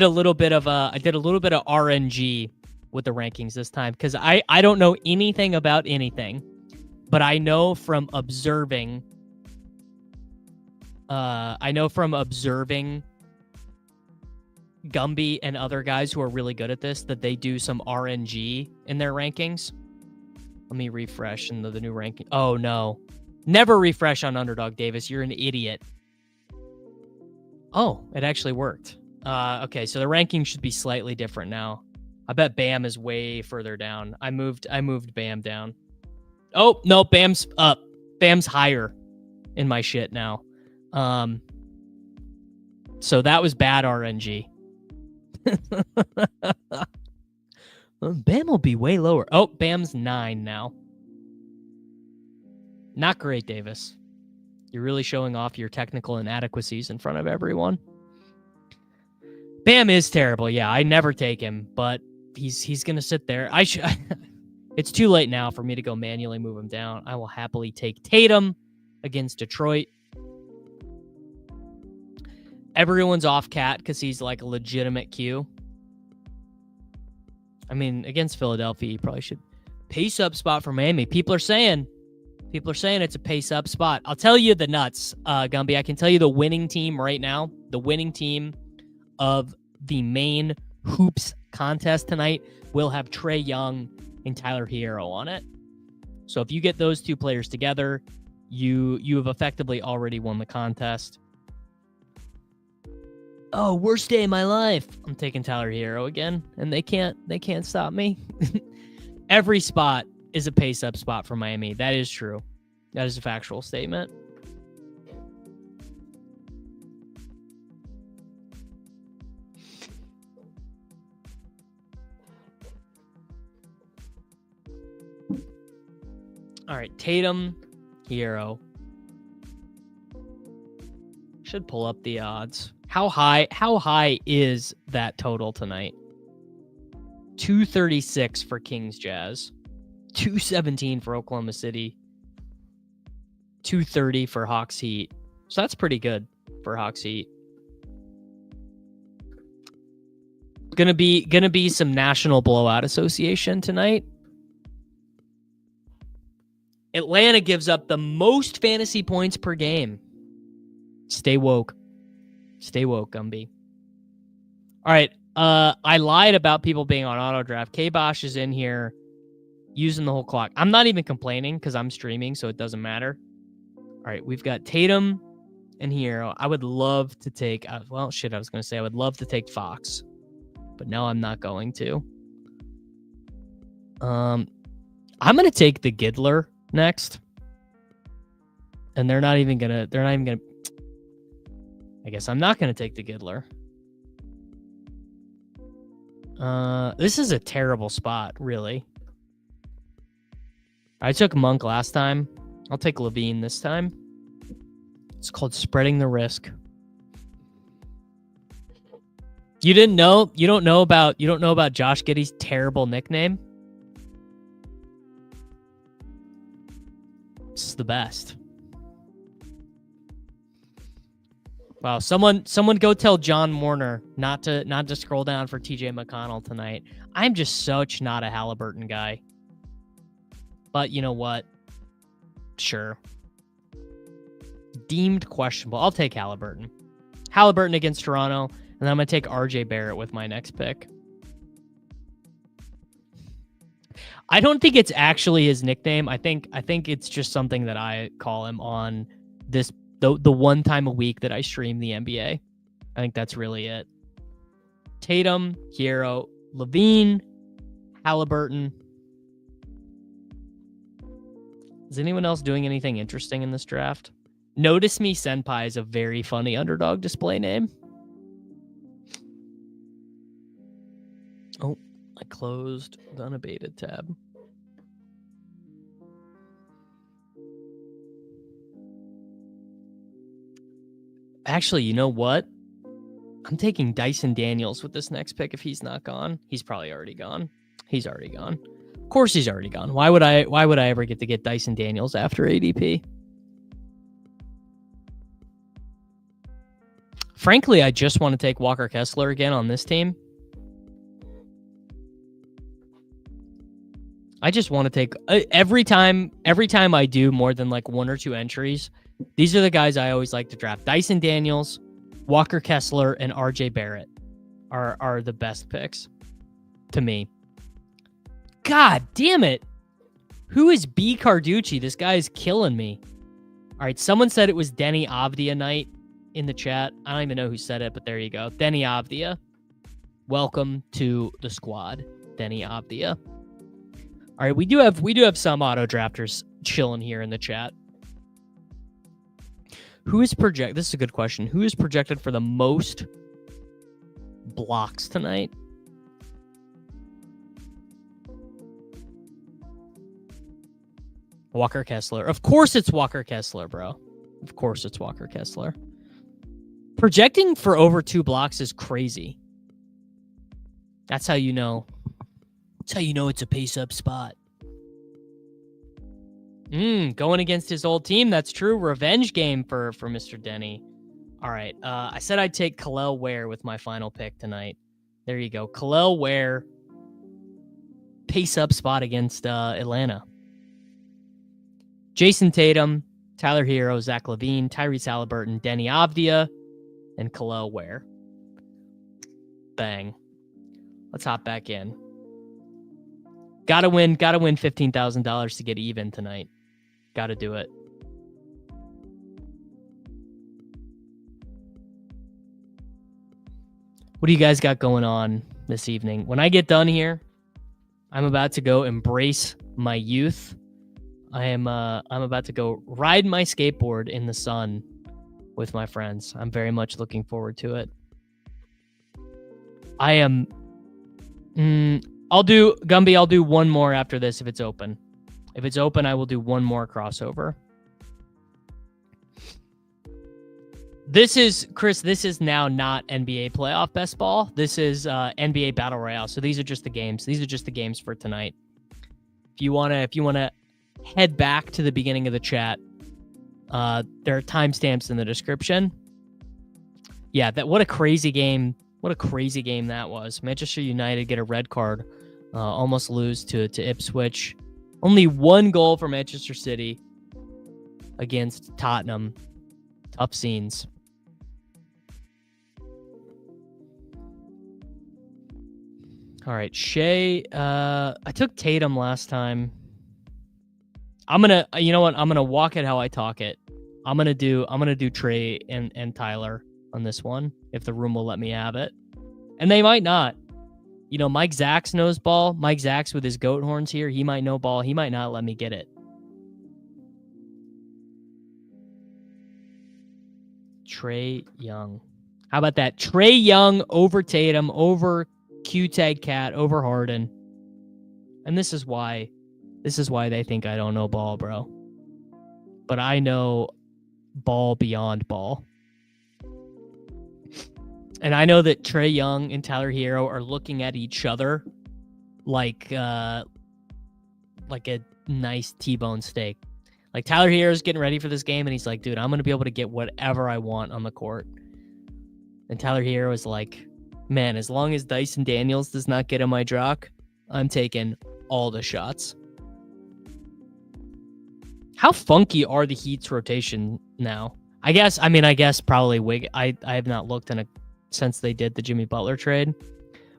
Speaker 1: a little bit of RNG with the rankings this time because I don't know anything about anything, but I know from observing Gumby and other guys who are really good at this that they do some RNG in their rankings. Let me refresh into the new ranking. Oh no. Never refresh on Underdog, Davis. You're an idiot. Oh, it actually worked. Okay, so the ranking should be slightly different now. I bet Bam is way further down. I moved Bam down. Oh, no, Bam's up. Bam's higher in my shit now. So that was bad RNG. Bam will be way lower. Oh, Bam's 9 now. Not great, Davis. You're really showing off your technical inadequacies in front of everyone. Bam is terrible. Yeah, I never take him, but he's going to sit there. It's too late now for me to go manually move him down. I will happily take Tatum against Detroit. Everyone's off Cat because he's like a legitimate Q. I mean, against Philadelphia, you probably should. Pace up spot for Miami. People are saying it's a pace up spot. I'll tell you the nuts, Gumby. I can tell you the winning team right now. The winning team of the main hoops contest tonight will have Trae Young and Tyler Hero on it. So if you get those two players together, you have effectively already won the contest. Oh, worst day of my life. I'm taking Tyler Hero again, and they can't stop me. Every spot is a pace up spot for Miami. That is true. That is a factual statement. All right, Tatum, Hero. Should pull up the odds. How high is that total tonight? 236 for Kings Jazz. 217 for Oklahoma City. 230 for Hawks Heat. So that's pretty good for Hawks Heat. Gonna be some National Blowout Association tonight. Atlanta gives up the most fantasy points per game. Stay woke. Stay woke, Gumby. All right. I lied about people being on auto draft. K-Bosh is in here using the whole clock. I'm not even complaining because I'm streaming, so it doesn't matter. All right, we've got Tatum and Hero. I would love to take, well, shit, I was going to say I would love to take Fox, but no, I'm not going to. I'm going to take the Giddler next. And they're not even going to, I guess I'm not going to take the Giddler. This is a terrible spot, really. I took Monk last time. I'll take Levine this time. It's called spreading the risk. You didn't know? You don't know about Josh Giddey's terrible nickname? It's the best. Wow, someone go tell John Warner not to scroll down for TJ McConnell tonight. I'm just such not a Halliburton guy. But you know what? Sure. Deemed questionable. I'll take Halliburton. Halliburton against Toronto, and then I'm going to take RJ Barrett with my next pick. I don't think it's actually his nickname. I think it's just something that I call him on this the one time a week that I stream the NBA. I think that's really it. Tatum, Hero, Levine, Halliburton. Is anyone else doing anything interesting in this draft? Notice Me Senpai is a very funny Underdog display name. Oh, I closed the Unabated tab. Actually, you know what? I'm taking Dyson Daniels with this next pick if he's not gone. He's probably already gone. He's already gone. Of course he's already gone. Why would I ever get Dyson Daniels after ADP? Frankly, I just want to take Walker Kessler again on this team. I just want to take every time I do more than like one or two entries. These are the guys I always like to draft. Dyson Daniels, Walker Kessler, and RJ Barrett are the best picks to me. God damn it. Who is B. Carducci? This guy is killing me. All right, someone said it was Denny Avdia night in the chat. I don't even know who said it, but there you go. Denny Avdia. Welcome to the squad, Denny Avdia. All right, we do have some auto drafters chilling here in the chat. Who is projected? This is a good question. Who is projected for the most blocks tonight? Walker Kessler. Of course it's Walker Kessler, bro. Of course it's Walker Kessler. Projecting for over 2 blocks is crazy. That's how you know. That's how you know it's a pace-up spot. Going against his old team. That's true. Revenge game for Mr. Denny. All right. I said I'd take Khalil Ware with my final pick tonight. There you go. Khalil Ware. Pace-up spot against Atlanta. Jason Tatum, Tyler Hero, Zach LaVine, Tyrese Halliburton, Denny Avdia, and Khalil Ware. Bang. Let's hop back in. Gotta win $15,000 to get even tonight. Gotta do it. What do you guys got going on this evening? When I get done here, I'm about to go embrace my youth. I'm about to go ride my skateboard in the sun with my friends. I'm very much looking forward to it. I am... I'll do one more after this if it's open. If it's open, I will do one more crossover. This is, Chris, this is now not NBA playoff best ball. This is NBA Battle Royale. So these are just the games. These are just the games for tonight. If you wanna head back to the beginning of the chat, there are timestamps in the description. Yeah, what a crazy game. What a crazy game that was. Manchester United get a red card. Almost lose to Ipswich. Only one goal for Manchester City against Tottenham. Tough scenes. All right, Shea. I took Tatum last time. I'm gonna, you know what? I'm gonna walk it how I talk it. I'm gonna do Trey and Tyler on this one if the room will let me have it, and they might not. You know, Mike Zacks knows ball. Mike Zacks with his goat horns here, he might know ball. He might not let me get it. Trey Young. How about that? Trey Young over Tatum, over Q-Tag Cat, over Harden. And this is why they think I don't know ball, bro. But I know ball beyond ball. And I know that Trey Young and Tyler Hero are looking at each other like a nice T-bone steak. Like Tyler Hero's getting ready for this game, and he's like, dude, I'm going to be able to get whatever I want on the court. And Tyler Hero is like, man, as long as Dyson Daniels does not get in my jock, I'm taking all the shots. How funky are the Heat's rotation now? I guess probably Wig. I have not looked since they did the Jimmy Butler trade.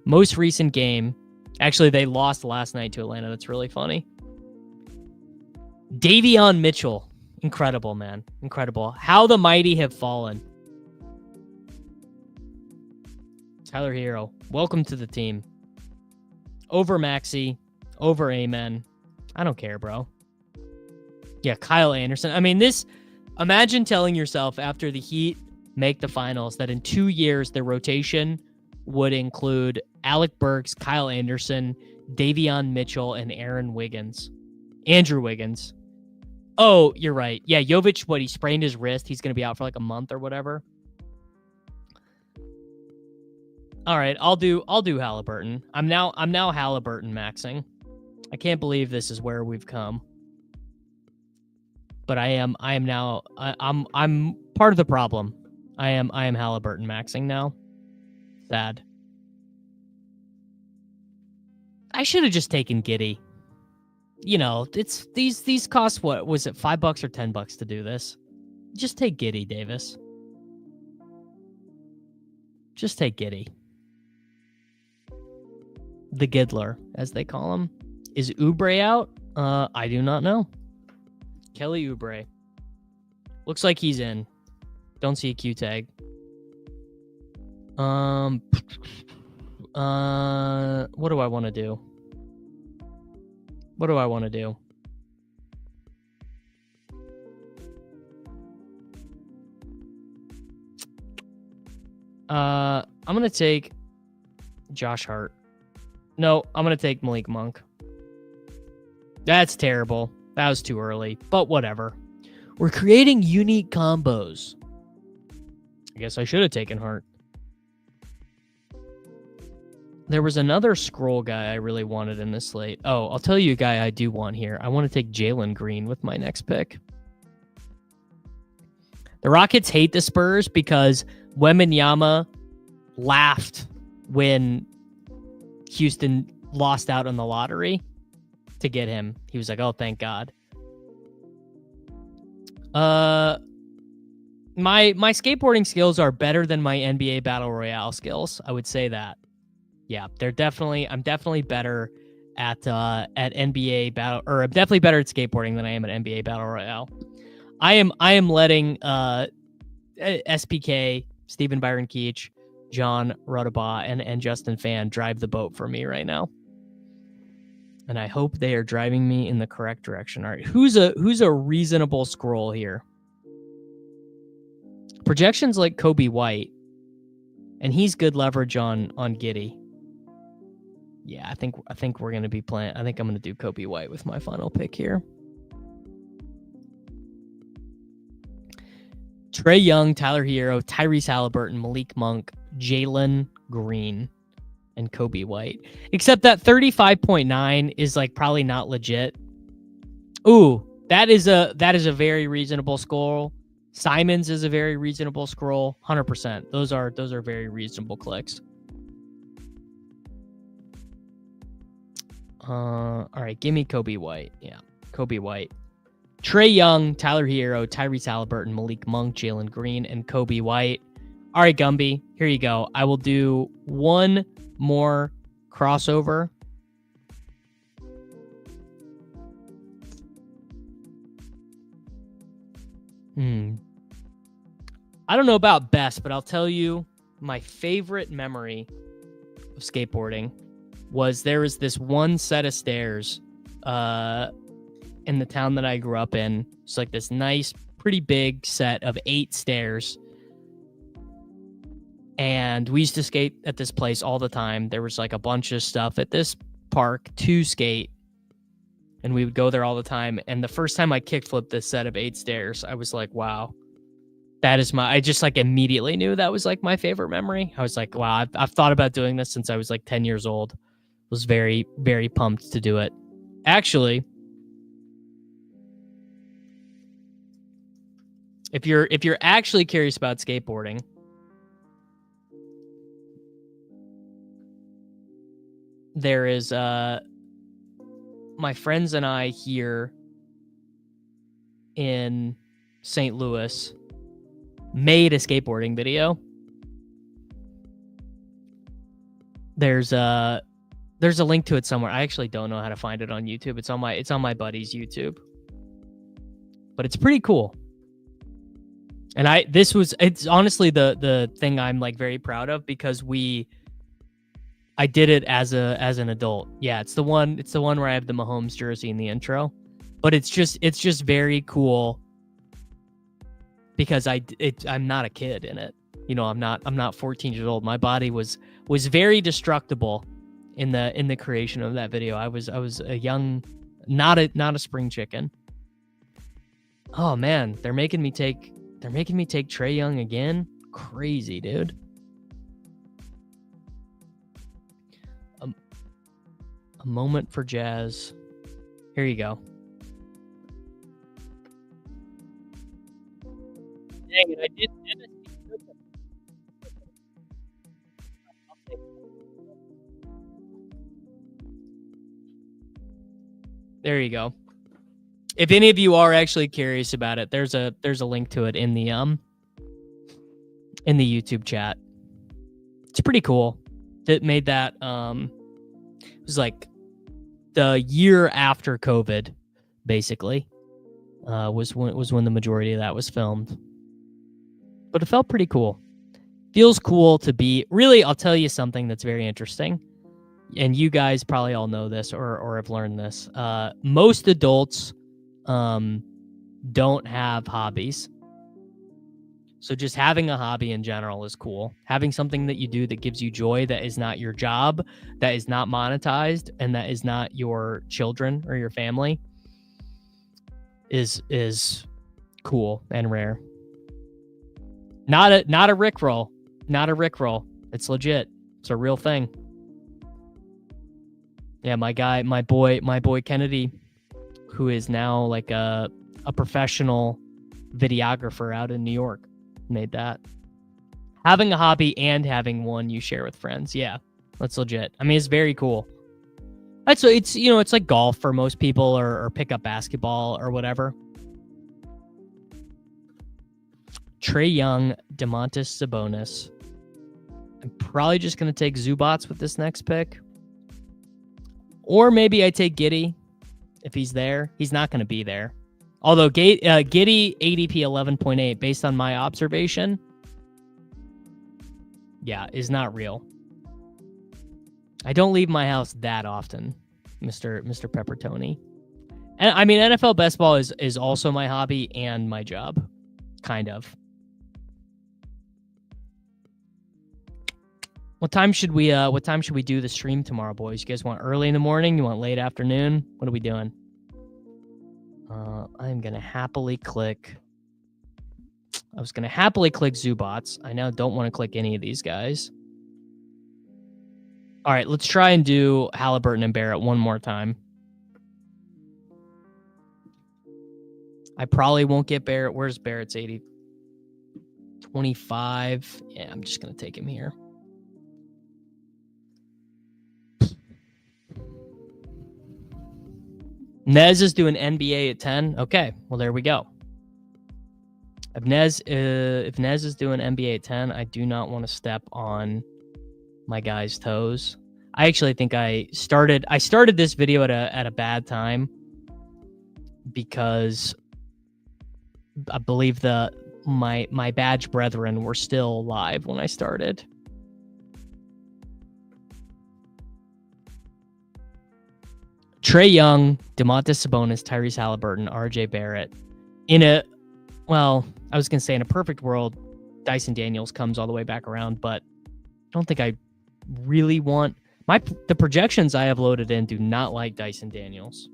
Speaker 1: Most recent game, actually, they lost last night to Atlanta. That's really funny. Davion Mitchell. Incredible, man. Incredible. How the mighty have fallen. Tyler Hero, welcome to the team. Over Maxey, over Amen. I don't care, bro. Yeah, Kyle Anderson. I mean, imagine telling yourself after the Heat make the finals that in 2 years, their rotation would include Alec Burks, Kyle Anderson, Davion Mitchell, and Andrew Wiggins. Oh, you're right. Yeah, Jovic, he sprained his wrist. He's going to be out for like a month or whatever. All right, I'll do Halliburton. I'm now Halliburton maxing. I can't believe this is where we've come. But I'm part of the problem. I am Halliburton maxing now. Sad. I should have just taken Giddey. You know, it's these cost, what was it, $5 or $10 to do this? Just take Giddey, Davis. Just take Giddey. The Giddler, as they call him. Is Oubre out? I do not know. Kelly Oubre. Looks like he's in. Don't see a Q tag. What do I want to do? I'm going to take Josh Hart. No, I'm going to take Malik Monk. That's terrible. That was too early, but whatever. We're creating unique combos. I guess I should have taken Hart. There was another scroll guy I really wanted in this slate. Oh, I'll tell you a guy I do want here. I want to take Jalen Green with my next pick. The Rockets hate the Spurs because Wembanyama laughed when Houston lost out on the lottery to get him. He was like, oh, thank God. My skateboarding skills are better than my NBA Battle Royale skills. I would say that. Yeah, I'm definitely better at NBA Battle, or I'm definitely better at skateboarding than I am at NBA Battle Royale. I am letting SPK, Stephen Byron Keach, John Rudabaugh, and Justin Fan drive the boat for me right now. And I hope they are driving me in the correct direction. All right, who's a reasonable scroll here? Projections like Kobe White, and he's good leverage on Giddey. Yeah, I think we're gonna be playing. I think I'm gonna do Kobe White with my final pick here. Trey Young, Tyler Hero, Tyrese Halliburton, Malik Monk, Jalen Green, and Kobe White. Except that 35.9 is like probably not legit. Ooh, that is a very reasonable scroll. Simons is a very reasonable scroll. 100%. Those are very reasonable clicks. All right, give me Kobe White. Yeah, Kobe White. Trey Young, Tyler Hero, Tyrese Halliburton, Malik Monk, Jalen Green, and Kobe White. All right, Gumby, here you go. I will do one more crossover. I don't know about best, but I'll tell you my favorite memory of skateboarding was there was this one set of stairs in the town that I grew up in. It's like this nice, pretty big set of 8 stairs. And we used to skate at this place all the time. There was like a bunch of stuff at this park to skate. And we would go there all the time. And the first time I kickflipped this set of 8 stairs, I was like, wow, that is I just like immediately knew that was like my favorite memory. I was like, wow, I've thought about doing this since I was like 10 years old. Was very, very pumped to do it. Actually, if you're actually curious about skateboarding, there is my friends and I here in St. Louis made a skateboarding video. There's a link to it somewhere. I actually don't know how to find it on YouTube. It's on my buddy's YouTube. But it's pretty cool. And it's honestly the thing I'm like very proud of because I did it as an adult. Yeah, it's the one where I have the Mahomes jersey in the intro. But it's just very cool because I'm not a kid in it. You know, I'm not 14 years old. My body was very destructible in the creation of that video. I was a young, not a spring chicken. Oh man, they're making me take Trae Young again. Crazy, dude. A moment for jazz. Here you go. Dang it, I did. There you go. If any of you are actually curious about it, there's a link to it in the YouTube chat. It's pretty cool. It made that it was like the year after COVID, basically. Was when the majority of that was filmed. But it felt pretty cool. Feels cool to be really, I'll tell you something that's very interesting. And you guys probably all know this or have learned this. Most adults don't have hobbies. So just having a hobby in general is cool. Having something that you do that gives you joy, that is not your job, that is not monetized, and that is not your children or your family is cool and rare. Not a Rickroll. Not a Rickroll. It's legit. It's a real thing. Yeah, my boy Kennedy, who is now like a professional videographer out in New York, made that. Having a hobby and having one you share with friends. Yeah, that's legit. I mean, it's very cool. So it's, you know, it's like golf for most people or pickup basketball or whatever. Trae Young, Domantas Sabonis. I'm probably just going to take Zubats with this next pick. Or maybe I take Giddey if he's there. He's not going to be there. Although Giddey ADP 11.8, based on my observation, yeah, is not real. I don't leave my house that often, Mr. Peppertoni. And I mean, NFL best ball is also my hobby and my job, kind of. What time should we do the stream tomorrow, boys? You guys want early in the morning? You want late afternoon? What are we doing? I'm gonna happily click. I was gonna happily click Zubats. I now don't want to click any of these guys. All right, let's try and do Halliburton and Barrett one more time. I probably won't get Barrett. Where's Barrett's 80? 25. Yeah, I'm just gonna take him here. Nez is doing NBA at 10. Okay, well, there we go. If Nez is doing NBA at 10, I do not want to step on my guy's toes. I actually think I started this video at a bad time because I believe my badge brethren were still live when I started. Trae Young, Domantas Sabonis, Tyrese Halliburton, RJ Barrett. I was going to say in a perfect world, Dyson Daniels comes all the way back around, but I don't think I really want... The projections I have loaded in do not like Dyson Daniels.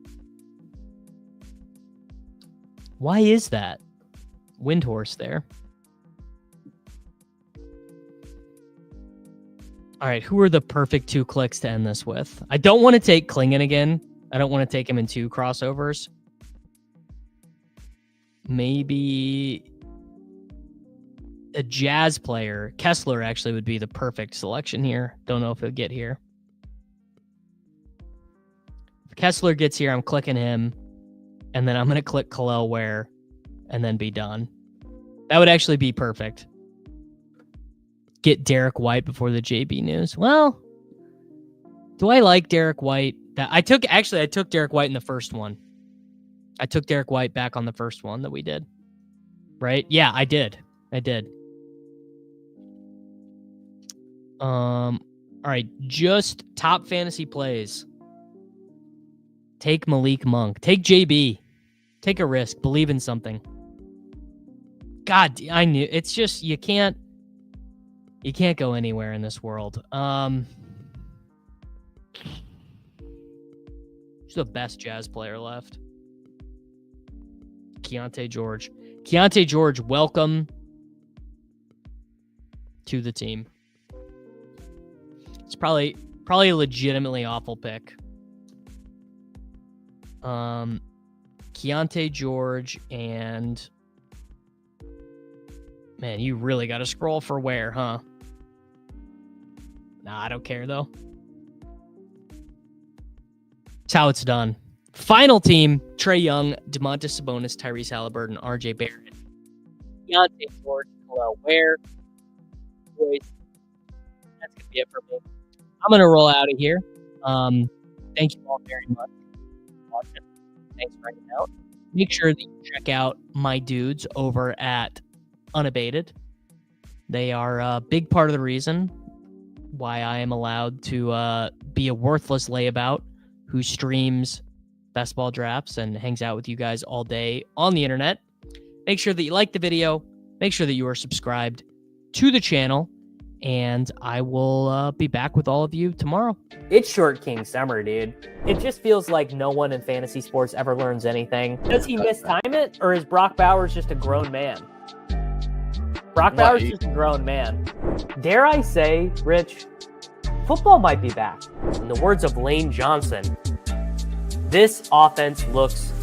Speaker 1: Why is that? Windhorse there. All right, who are the perfect 2 clicks to end this with? I don't want to take Klingon again. I don't want to take him in 2 crossovers. Maybe a Jazz player. Kessler actually would be the perfect selection here. Don't know if he'll get here. If Kessler gets here, I'm clicking him, and then I'm going to click Khalil Ware, and then be done. That would actually be perfect. Get Derek White before the JB news. Well, do I like Derek White? I took Derek White in the first one. I took Derek White back on the first one that we did. Right? Yeah, I did. All right, just top fantasy plays. Take Malik Monk. Take JB. Take a risk. Believe in something. God, I knew. It's just you can't go anywhere in this world. Who's the best Jazz player left? Keontae George. Keontae George, welcome to the team. It's probably a legitimately awful pick. Keontae George and man, you really got to scroll for Ware, huh? Nah, I don't care though. That's how it's done. Final team: Trae Young, Domantas Sabonis, Tyrese Halliburton, RJ Barrett, Keontae George, Khalil Ware. Boys, that's gonna be it for me. I'm gonna roll out of here. Thank you all very much for watching. Thanks for hanging out. Make sure that you check out my dudes over at Unabated. They are a big part of the reason why I am allowed to be a worthless layabout who streams best ball drafts and hangs out with you guys all day on the internet. Make sure that you like the video. Make sure that you are subscribed to the channel. And I will be back with all of you tomorrow.
Speaker 2: It's Short King Summer, dude. It just feels like no one in fantasy sports ever learns anything. Does he mistime it, or is Brock Bowers just a grown man? Brock Bowers is just a grown man. Dare I say, Rich, football might be back. In the words of Lane Johnson, this offense looks